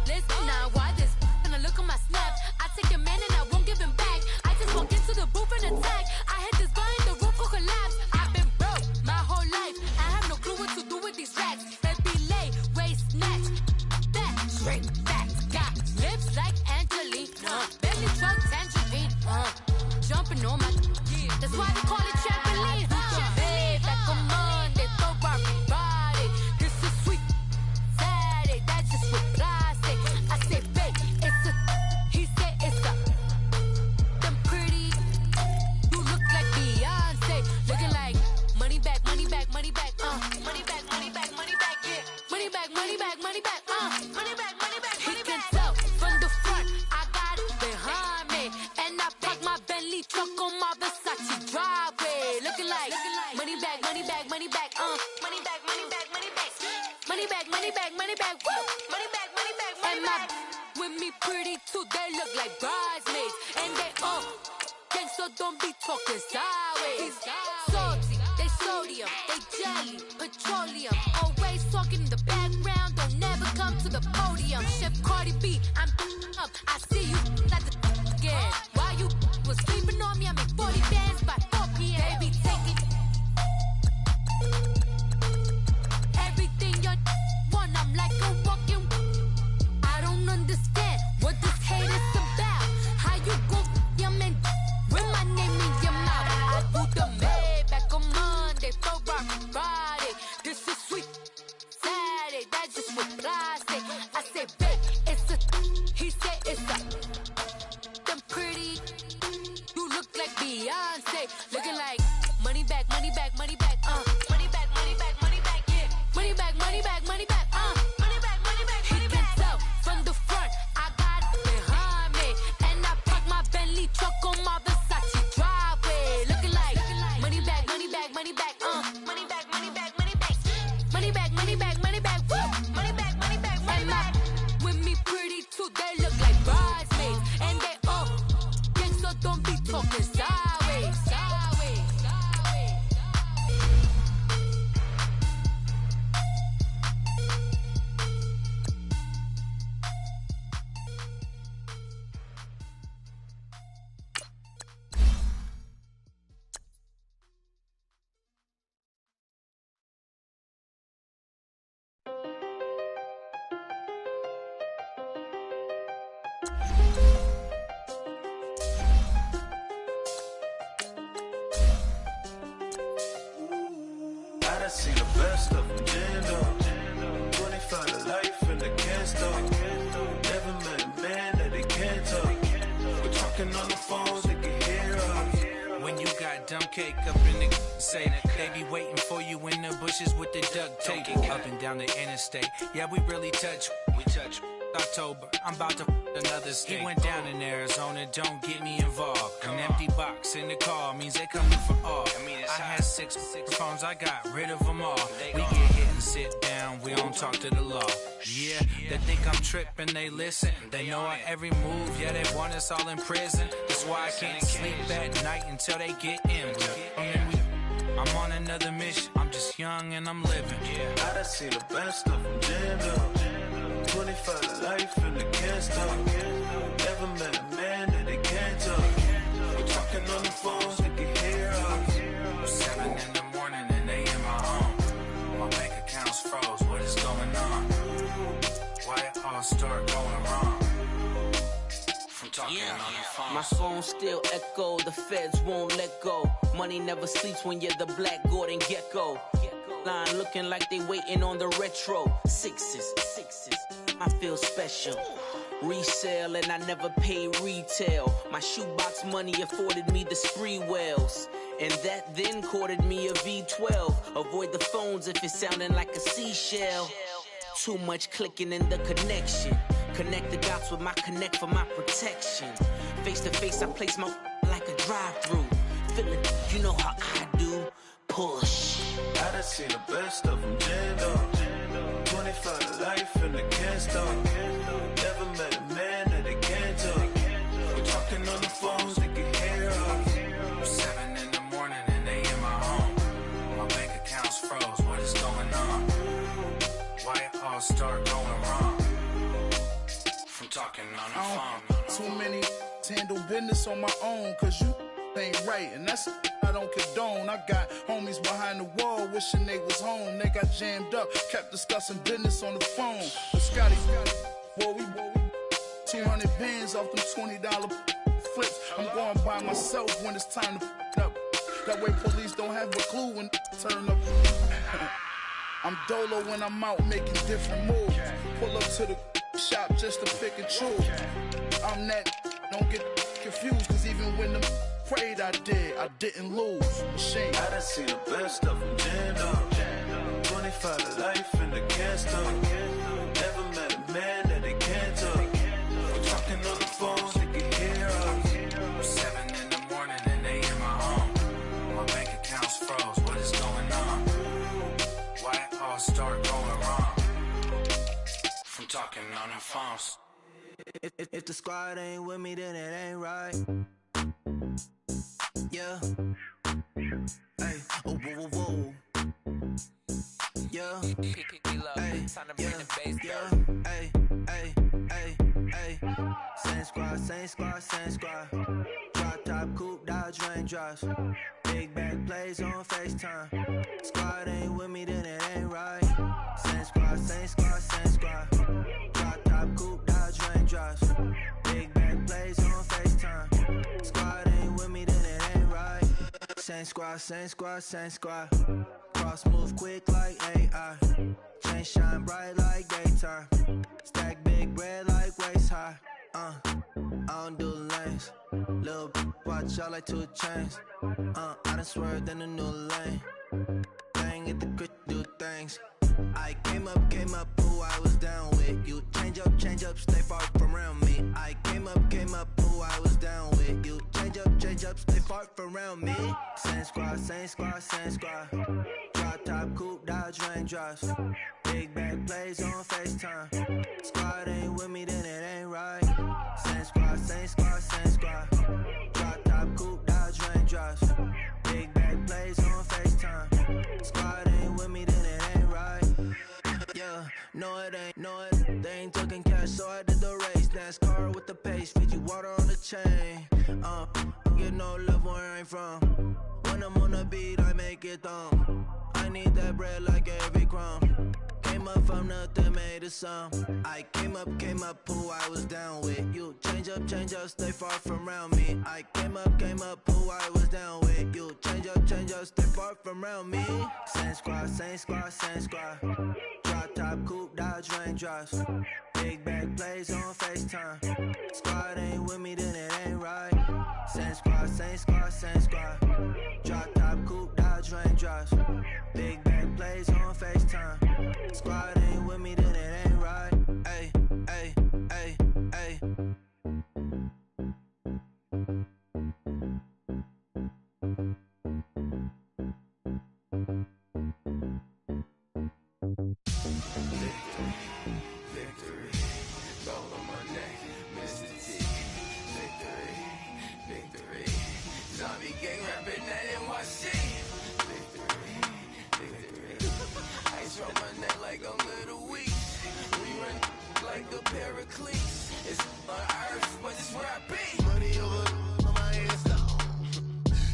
F: list. Now why this? And I look at my snap. I take a man and I won't give him back. I just walk into the booth and attack. I hit this guy in the roof for collapse. I've been broke my whole life. I have no clue what to do with these racks. They be lay, waist, snatch, back, straight, back. Got lips like Angelina. Belly truck, tangerine, jumping on my. That's why they call it trampoline. Babe, like a Monday, Ferrari Friday. This is sweet Saturday, that's just what I say. I say, babe, it's a, he said it's a, them pretty, you look like Beyonce, looking like money back, money back, money back, money back, money back, money back, yeah. Money back, money back, money back, money back, money back, money back. He can tell from the front, I got it behind me, and I park my Bentley truck on my Versace driveway, looking like money back, money back, money back, money back, money back, money back, money back, money back, money back, money back, money back, money back. With me pretty too, they look like bridesmaids, and they all gang, so don't be talking sideways. Salty, they sodium, they jelly, petroleum, always talking in the background, don't never come to the podium. Chef Cardi B, I'm up, I see you at the again. Why you was sleeping on me? I make 40 bands by 4 p.m. They be taking everything you want. I'm like a walking. I don't understand what this hate is about. How you go your man
G: best of them jammed up. 25 to life and they can't stop. Never met a man that they can't talk. We're talking on the phones, they can hear us.
H: When you got dumb cake up in the say that they be waiting for you in the bushes with the duct tape up and down the interstate. Yeah, we really touch. We touch. October, I'm about to another state. He went down in Arizona, don't get me involved. An empty box in the car means they coming for all. I had six phones, I got rid of them all. We get hit and sit down, we don't talk to the law. Yeah, they think I'm tripping, they listen. They know our every move, yeah, they want us all in prison. That's why I can't sleep at night until they get in. I'm on another mission, I'm just young and I'm living.
G: I done seen the best of them jammed up. 25 to life and they can't stop. Never met a man that they can't talk. We're talking on the phones, they can hear us.
H: 7 in the morning and they in my home. My bank account's froze, what is going on? Why it all start going wrong? From talking on the phone.
I: My phone still echo, the feds won't let go. Money never sleeps when you're the black Gordon Gecko. Line looking like they waiting on the retro. Sixes, I feel special. Resale and I never pay retail. My shoebox money afforded me the spree wells. And that then courted me a V12. Avoid the phones if it's sounding like a seashell. Too much clicking in the connection. Connect the dots with my connect for my protection. Face to face I place my like a drive-through. Feeling, you know how I do. Push.
G: I done seen the best of them jammed up. 25 to life and they can't stop. Never met a man that they can't talk. We're talking on the phones, they can hear us.
H: 7 in the morning and they in my home. My bank account's froze, what is going on? Why it all start going wrong? From talking on the phone.
J: Too many handle business on my own, cause you ain't right, and that's I don't condone. I got homies behind the wall wishing they was home. They got jammed up, kept discussing business on the phone. But Scotty, boy, we 200 bands off them $20 flips. I'm going by myself when it's time to up. That way police don't have a clue when turn up. I'm dolo when I'm out making different moves. Pull up to the shop just to pick and choose. I'm that, don't get confused, cause even when the prayed I didn't lose. Shame.
G: I done seen the best of them jammed up. 25 to life and they can't stop. Never met a man that they can't talk. We're talking on the phones, they can hear us.
H: 7 in the morning and they in my home. My bank account's froze, what is going on? Why it all start going wrong? From talking on the phones.
E: If the squad ain't with me, then it ain't right. Yeah. Hey. Oh, whoa, whoa, whoa. Yeah. Hey. Yeah. Hey. Hey. Hey. Hey. Same squad, same squad, same squad. Drop top, coupe, Dodge raindrops. Big back plays on FaceTime. Squad ain't with me, then it ain't right. Same squad, same squad, same squad. Drop top, coupe, Dodge raindrops. Big back plays on FaceTime. Squad ain't with me, then it ain't right. Same squad, same squad, same squad. Cross move quick like AI. Chain shine bright like daytime. Stack big bread like waist high. I don't do lanes. Little watch out like 2 chains. I done swerved in a new lane. Bang at the crit, do things. I came up, who I was down with. You change up, stay far from around me. I came up, who I was down with. You change up, stay far from around me. Same squad, same squad, same squad. Drop top, coupe, Dodge raindrops. Big back plays on FaceTime. Squad ain't with me, then it ain't right. Same squad, same squad, same squad. Drop top, coupe, Dodge raindrops. Big back plays on FaceTime. Squad ain't with me, then it ain't right. Yeah, no it ain't, no it. They ain't talking cash, so I did the race. NASCAR with the pace, feed you water on the chain. Get no love where I'm from. When I'm on the beat, I make it thumb. I need that bread like every crumb. Came up from nothing, made a sum. I came up, who I was down with. You change up, stay far from around me. I came up, who I was down with. You change
G: change up, stay far from around me. Same squad, same squad, same squad. Drop top, coupe, Dodge raindrops. Big bag plays on FaceTime. Squad ain't with me, then it ain't right. Same squad, same squad, same squad. Drop top, coupe, Dodge raindrops. Big bag plays on FaceTime. Squad ain't with me, then it ain't right. Ay, ay, ay, ay.
K: Victory, gold on my neck, Mr. T. Victory, zombie gang rapping that NYC. Victory, ice on my neck like a little weak. We run like a paraclete. It's on earth, but it's where I be. Money over on my hands down.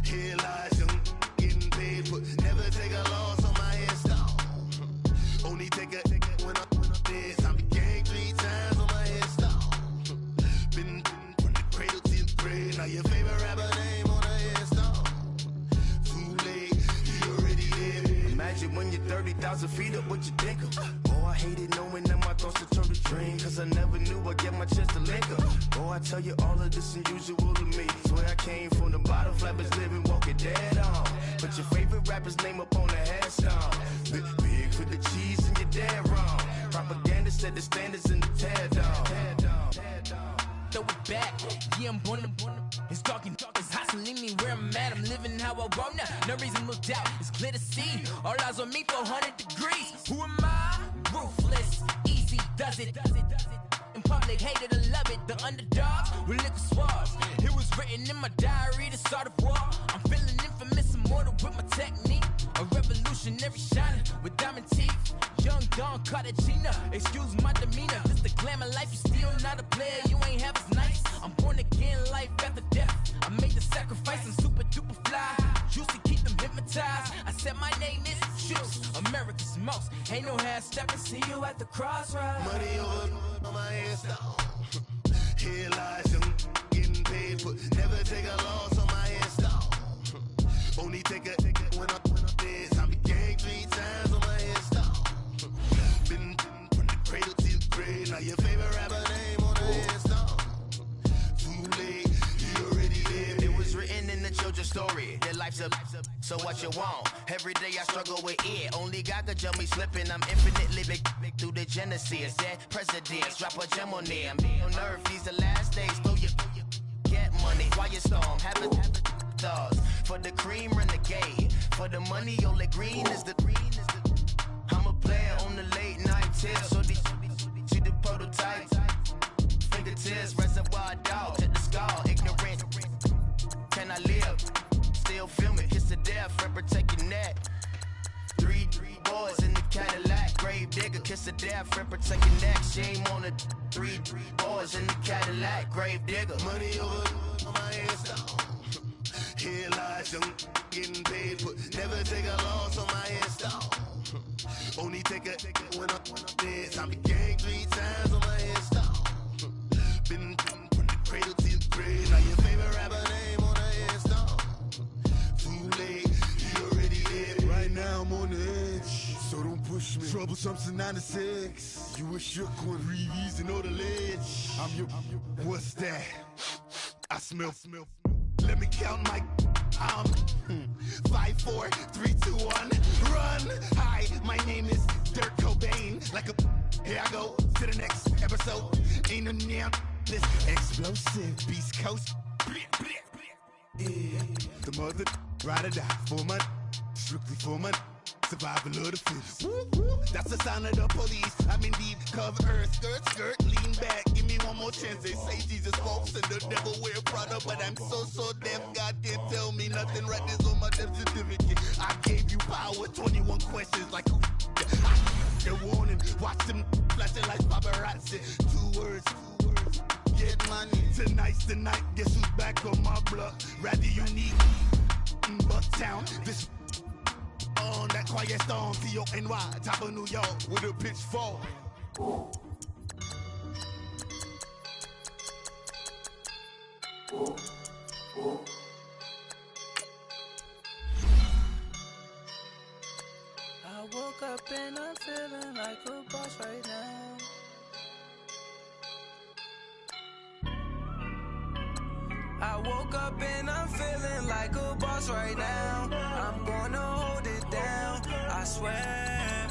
K: Here lies young, getting paid, but never take a loss on my hands down. Only take a when I'm dead. Zombie gang 3 times on my hands down. Been from the cradle to the grave. Now your favorite rapper name on a headstone. Too late, you already there. Imagine when you're 30,000 feet up, what you think of? Oh, I hated knowing that my thoughts would turn to dream. Cause I never knew I'd get my chance to link up. Oh, I tell you all of this unusual to me. Swear I came from the bottom, flappers living, walking dead on. Put your favorite rapper's name up on the headstone. Big for the cheese and you're dead wrong. Propaganda set the standards in the tear down.
L: Throw it back, yeah, I'm born to. It's dark, it's hot, so leave me where I'm at. I'm living how I want now. No reason to look out, it's clear to see. All eyes on me, 400 degrees. Who am I? Ruthless, easy, does it. In public, hated or love it. The underdogs with liquor swabs. It was written in my diary to start a war. I'm feeling infamous, immortal with my technique. A revolutionary shining with diamond teeth. Young Don Cartagena, excuse my demeanor. This the glamour life, you still not a player. You ain't half as nice. I'm born again, life after death. I made the sacrifice, I'm super duper fly. Used to keep them hypnotized. I said my name is Juice, America's most. Ain't no half stepping, see you at the crossroads.
K: Money over on my hands down. Here lies young, getting paid, but never take a loss on my hands down. Only take a when I'm dead. Zombie gang 3 times on my hands down. Been from the cradle to the grave. Now your favorite rapper name on the headstone. Too late, you already lived. It was written in the children's story. Their life's a so what you want? Every day I struggle with it. Only God could jump me slipping. I'm infinitely big through the genesis. Dead presidents, drop a gem on them. On earth, these the last days. Throw your get money. Quiet storm, have a thoughts. For the cream, renegade. For the money, only green is the. I'm a player on the late night tip. So these see the prototype. Fingertips, reservoir dogs at the skull. Ignorant. Can I live? Still film it. Kiss to death, friend, protect your neck. 3 boys in the Cadillac. Grave digger, kiss to death, friend, protect your neck. Shame on the 3 boys in the Cadillac. Grave digger. Money over on my hands down. Here lies young, getting paid, but never take a loss on my hands down. Only take a when I'm dead. Zombie gang 3 times on my hands down. Been from the cradle to the grave. Now your favorite rapper name on the hands down. Too late, you already dead. Right now I'm on the edge, so don't push me. Troublesome to 9 to 6. You a shook one, breeze and know the ledge. I'm your. What's that? I smell. Let me count my. 5, 4, 3, 2, 1. Run! Hi, my name is Dirk Cobain. Like a. Here I go to the next episode. Ain't no damn this explosive Beast Coast. Yeah. The mother ride or die for my. Strictly for my. Survival of the fittest. That's the sound of the police. I'm indeed cover earth, skirt, lean back. Give me one more chance. They say Jesus walks and the devil wear Prada, but I'm so deaf. God can't tell me nothing. Right this on my death certificate. I gave you power. 21 questions like a warning. Watch them flashing like paparazzi. 2 words. Get money. Tonight's the night. Guess who's back on my block? Rather unique. Bucktown. This. On that quiet storm, T-O-N-Y, top of New York, with a pitchfork.
M: up and I'm feeling like a boss right now. I woke up and I'm feeling like a boss right now. I'm gonna hold it down, I swear.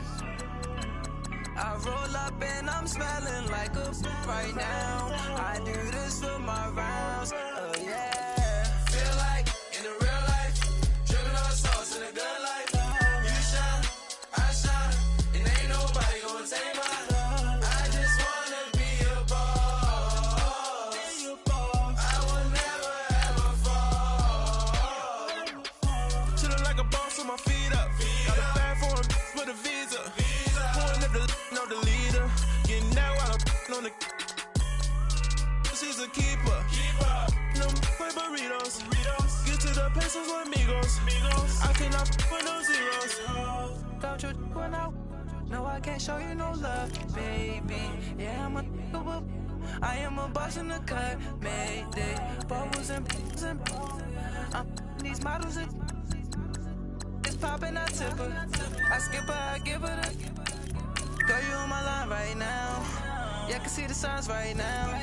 M: I roll up and I'm smelling like a right now. I do this for my rounds, oh yeah. Feel like in the real life, dripping on sauce in a good life. You shine, I shine, and ain't nobody gonna take my love. I just wanna be a boss. I will never ever fall. Chillin' like a boss with my feet up. Got a bag for him with a visa. Pulling up the leader. Getting that while I'm on the. She's a keeper. No play burritos. Get to the pesos with amigos. I cannot with no zeros. Don't you when I. No, I can't show you no love, baby. Yeah, I am a boss in the cut, mayday. Bubbles and I'm these models. It's popping, I tip her. I skip her, I give her the. Girl, you on my line right now. Yeah, I can see the signs right now.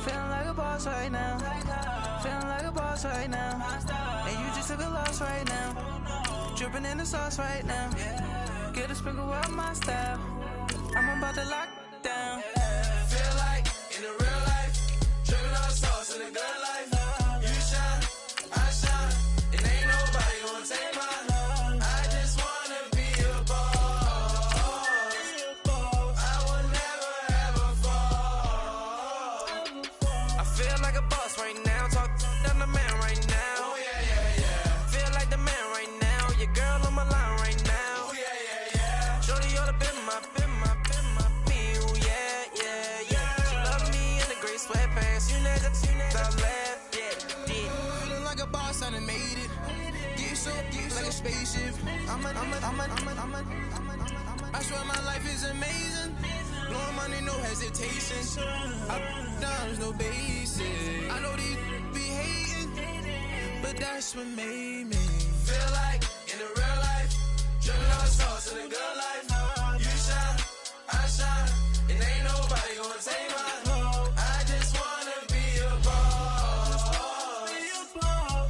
M: Feeling like a boss right now. Feeling like a boss right now. And you just took a loss right now. Dripping in the sauce right now. Get a sprinkle up my style. I'm about to lock down. Feel like in the real life, dripping on sauce in a good life. You shine, I shine, and ain't nobody gonna take my love. I just wanna be a boss. I will never ever fall. I feel like a boss right now. Talk to the man right now. Oh yeah. Feel like the man right now. Your girl on my line right now. Oh yeah. Shorty ought to been my meal. Yeah. She love me in the gray sweatpants. You never left. Yeah. Feeling like a boss, I done made it. Get so like a spaceship. I swear my life is amazing. Blowing money, no hesitation. There's no basic. I know these be hating, but that's what made me feel like in the real life, dripping on sauce in a good life. You shine, I shine, and ain't nobody gonna take my love. I just wanna be a boss.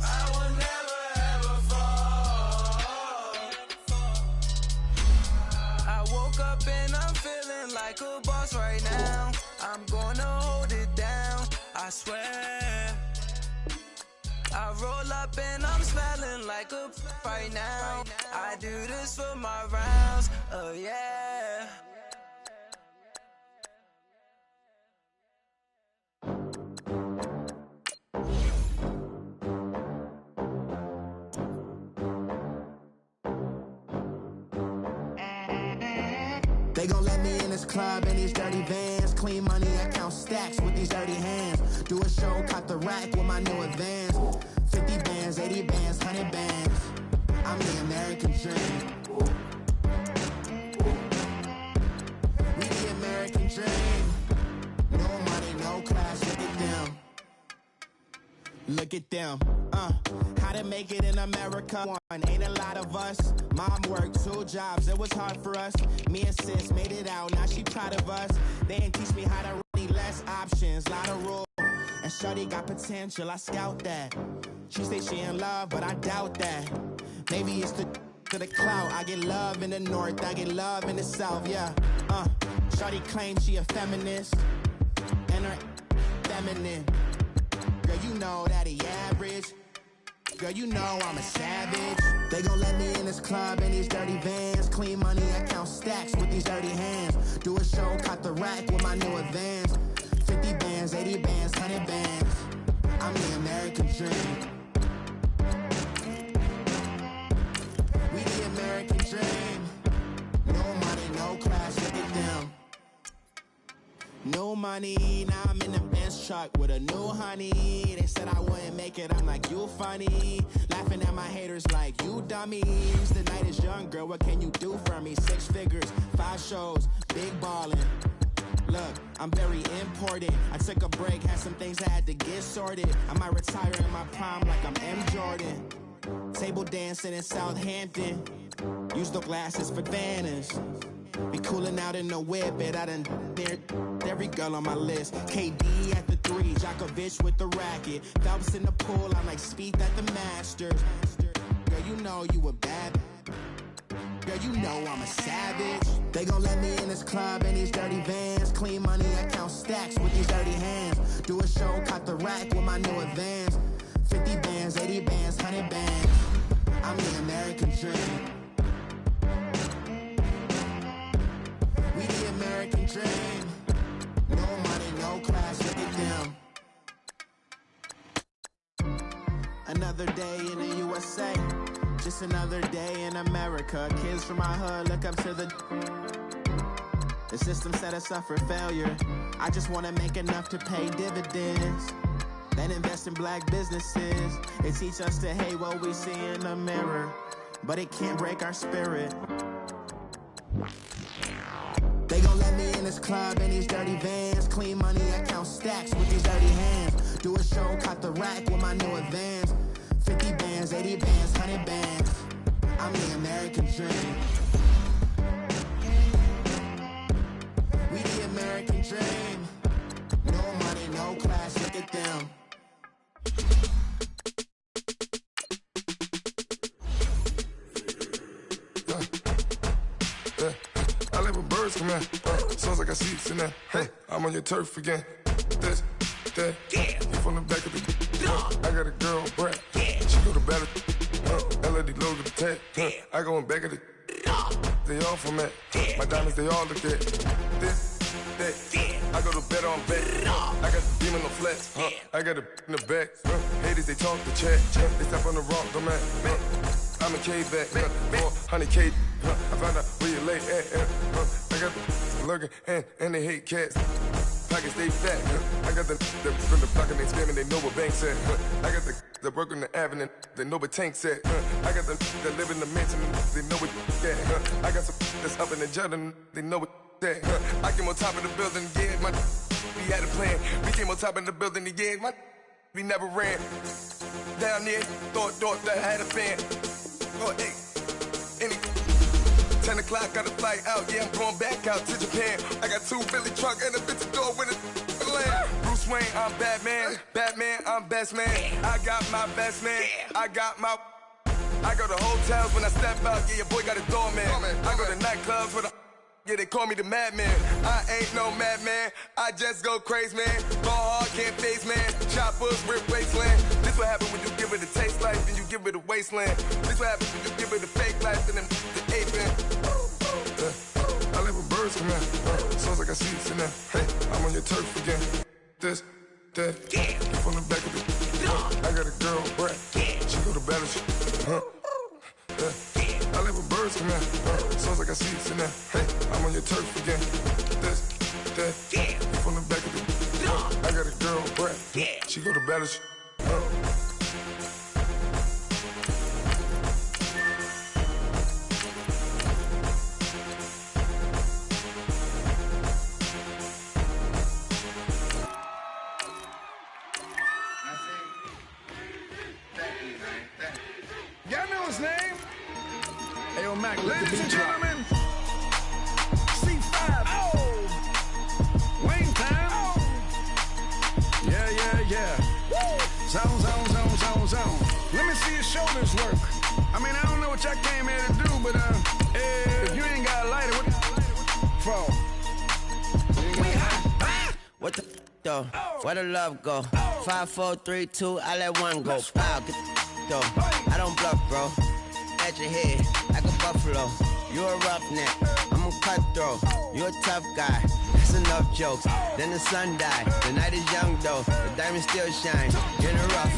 M: I will never ever fall. I woke up and I'm feeling like a boss right now. I'm gonna hold it down, I swear. I roll up and I'm smelling like a right now. I do this for my rounds, oh yeah.
N: They gon' let me in this club in these dirty vans. Clean money, I count stacks with these dirty hands. Do a show, caught the rack with my new advance. 50 bands, 80 bands, 100 bands. I'm the American dream. We the American dream. No money, no class, look at them. Look at them, how to make it in America. One, ain't a lot of us. Mom worked 2 jobs, it was hard for us. Me and sis made it out, now she proud of us. They didn't teach me how to need less options, lot of rules. And shorty got potential, I scout that. She say she in love, but I doubt that. Maybe it's to the clout. I get love in the north, I get love in the south, yeah. Shorty claims she a feminist, and her feminine. Girl, you know that he average. Girl, you know I'm a savage. They gon' let me in this club in these dirty vans. Clean money, I count stacks with these dirty hands. Do a show, caught the rack with my new advance. 50 bands, 80 bands, 100 bands. I'm the American dream. We the American dream. No money, no class, look at them. No money, now I'm in the Benz truck with a new honey. They said I wouldn't make it, I'm like, you funny. Laughing at my haters like, you dummies. The night is young, girl, what can you do for me? 6 figures, 5 shows, big ballin'. Look, I'm very important. I took a break, had some things I had to get sorted. I might retire in my prime like I'm M. Jordan. Table dancing in Southampton. Use the glasses for advantage. Be cooling out in the whip, but I done near every girl on my list. KD at the 3, Djokovic with the racket. Phelps in the pool, I'm like Speed at the Masters. Girl, you know you a bad. Girl, you know I'm a savage. They gon' let me in this club in these dirty vans. Clean money, I count stacks with these dirty hands. Do a show, caught the rack with my new advance. 50 bands, 80 bands, 100 bands. I'm the American dream. We the American dream. No money, no class, look at them. Another day in the USA. Just another day in America. Kids from my hood look up to the system set us up for failure. I just wanna make enough to pay dividends. Then invest in black businesses. They teach us to hate what we see in the mirror, but it can't break our spirit. They gon' let me in this club in these dirty vans. Clean money, I count stacks with these dirty hands. Do a show, caught the rack with my new advance. 50 bands, 80 bands, 100 bands. I'm the American dream. We the American dream. No money, no class, look at them.
O: I live with birds come in. Sounds like I see it in there. Hey, I'm on your turf again. This, that, you from the back of the. I got a girl, Brett. She go to battle. LED logo the tag. I go in back of the. They all from it. My diamonds, they all look at. This, that. I go to bed on bed. I got the demon on flex. I got a in the back. Haters, they talk the chat. They step on the rock, the man. I'm a K-back. 400K. I found out where you lay at. I got the lurking and they hate cats. Pockets stay fat. I got the from the block and they scamming, they know what banks at. I got the work on the avenue, they know what tanks at. I got the live in the mansion, they know what that. I got some that's up in the Jordan, they know what that. I came on top of the building, yeah, my we had a plan. We came on top of the building, yeah, my we never ran. Down there, thought that I had a fan. Oh, hey, any 10 o'clock, got a flight out, yeah, I'm going back out to Japan. I got 2 Billy truck and a bitch door with a land. Bruce Wayne, I'm Batman. Batman, I'm best man. I got my best man. I got my. I go to hotels when I step out, yeah, your boy got a doorman. I go to nightclubs with a. Yeah, they call me the madman. I ain't no madman. I just go crazy, man. Go hard, can't face, man. Choppers, rip wasteland. This what happen when you give it a taste life and you give it a wasteland. This what happens when you give it a fake life and then the ape in. I live with birds come in. Sounds like I see it in there. Hey, I'm on your turf again. This, that, from the back of the. I got a girl, Brett. She go to battle. I live with birds come in. Sounds like I see it in there. Hey, I'm on your turf again. This, that, from the back of the. I got a girl, Brett. She go to battle.
J: Y'all know his name? Ayo, Mac, ladies and gentlemen, C5. Oh! Wayne time. Oh! Yeah. Woo! Zone. Let me see your shoulders work. I mean, I don't know what y'all came here to do, but if you ain't got a lighter, what for?
P: What the though? Where the love go? 5, 4, 3, 2, I let one go. Wow, get though. I don't bluff, bro. At your head, like a buffalo. You a roughneck, I'm a cutthroat. You a tough guy, that's enough jokes. Then the sun died, the night is young though. The diamond still shine, in the rough.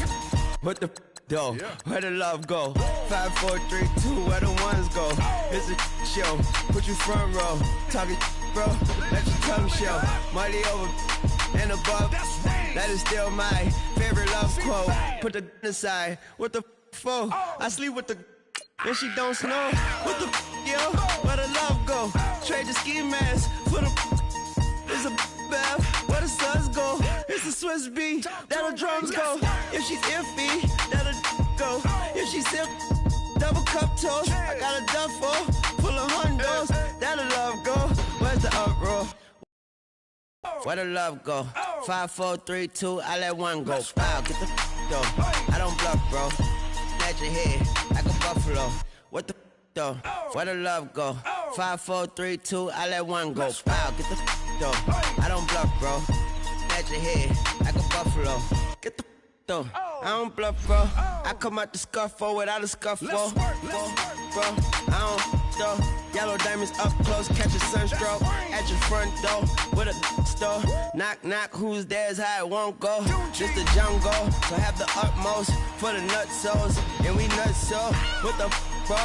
P: What the though? Where the love go? 5, 4, 3, 2, where the ones go? It's a show, put you front row. Talking bro, let your tongue show. Money over and above, that is still my favorite love quote. Put the aside, what the for? I sleep with the when she don't snow. What the yo? Where the love go? Trade the ski mask for the. It's a bath. Where the suns go? It's a Swiss beat. That'll drums go. If she's iffy, that'll go. If she's sip, double cup toast. I got a duffel full of hundos. That'll love go. Where's the uproar? Where the love go? 5, 4, 3, 2, I let one go. Wow, get the though. I don't bluff, bro. At your head like a buffalo. What the though? Where the love go? 5, 4, 3, 2, I let one go. Wow, get the though. I don't bluff, bro. At your head like a buffalo. Get the though. I don't bluff, bro. I come out the scuffle without a scuffle. Bro, I don't though. Yellow diamonds up close, catch a sunstroke at your front door with a store. Knock, knock, who's there's how it won't go. Just the jungle, so have the utmost for the nutsos. And we nutso, what the bro?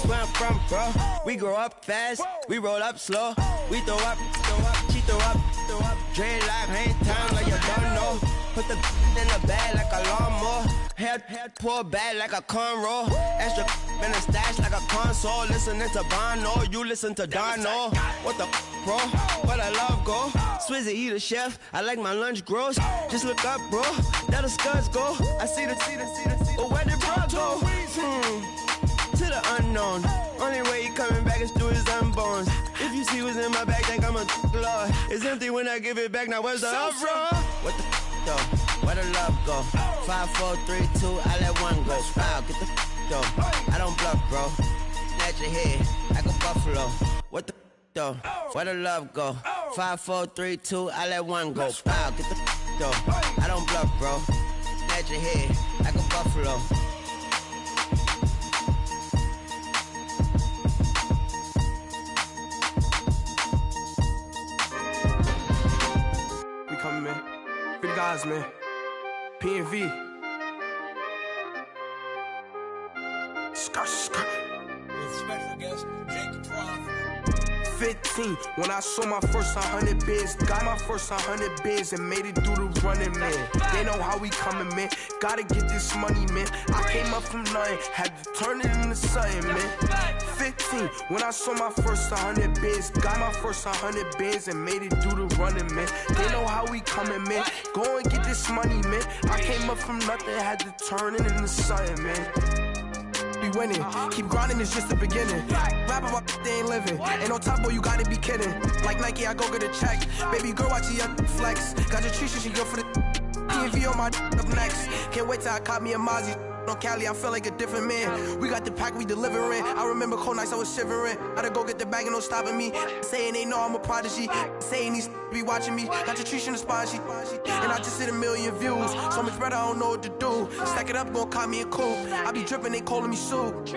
P: Where I'm from, bro. We grow up fast, we roll up slow. We throw up, she throw up. Dreadlock, ain't time like you don't know. Put the in the bag like a lawnmower. Head pull back like a cornrow. Extra in the stash like a console. Listening to Bono, you listen to Dono. What the bro? Where the love go? Swizzy, he the chef. I like my lunch gross. Just look up, bro. There the scuds go. I see the. But where did bro go? To the unknown. Only way he coming back is through his unbones. If you see what's in my bag, think I'm a lord. It's empty when I give it back. Now where's the uproar? What the though? Where the love go? 5, 4, 3, 2, I let one go. Wow, get the though. I don't bluff, bro. At your head like a buffalo. What the though? Where the love go? 5, 4, 3, 2, I let one go. Wow, get the though. I don't bluff, bro. At your head like a buffalo.
Q: We coming, man. Big guys, man. P&V. Skirt.
H: Special guest, Jake Prof.
Q: 15, when I saw my first 100 bids. Got my first 100 bids and made it through the running, man. They know how we coming, man. Gotta get this money, man. I came up from nothing, had to turn it into something, man. 15, when I saw my first 100 bids. Got my first 100 bids and made it through the running, man. They know how we coming, man. Go and get this money, man. I came up from nothing, had to turn it into something, man. Be winning, keep grinding, it's just the beginning. Rap about they ain't living. Ain't no top boy, you gotta be kidding. Like Nike, I go get a check. Baby girl, watch your flex. Got your trees, she go for the PNV on my up next. Can't wait till I caught me a Mozzie. On Cali, I feel like a different man. We got the pack, we delivering. I remember cold nights, I was shivering. Gotta go get the bag and no stopping me. Saying they know I'm a prodigy. Saying these be watching me. Got your trees in the spot, and I just hit 1 million views. So much better, I don't know what to do. Stack it up, gon' call me a coupe. I be dripping, they calling me soup.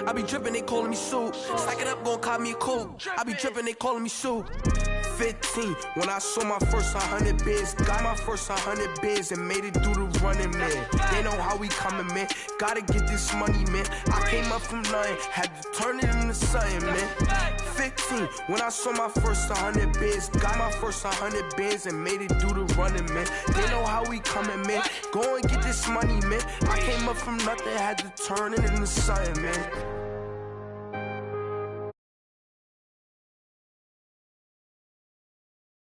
Q: I be dripping, they calling me soup. Stack it up, gon' call me a coupe. I be dripping, they calling me soup. 15, when I saw my first 100 bids. Got my first 100 bids and made it through the running, man. They know how we coming, man. Gotta get this money, man. I came up from nothing, had to turn it into something, man. 15, when I saw my first 100 bids. Got my first 100 bids and made it through the running, man. They know how we coming, man. Go and get this money, man. I came up from nothing, had to turn it into something, man.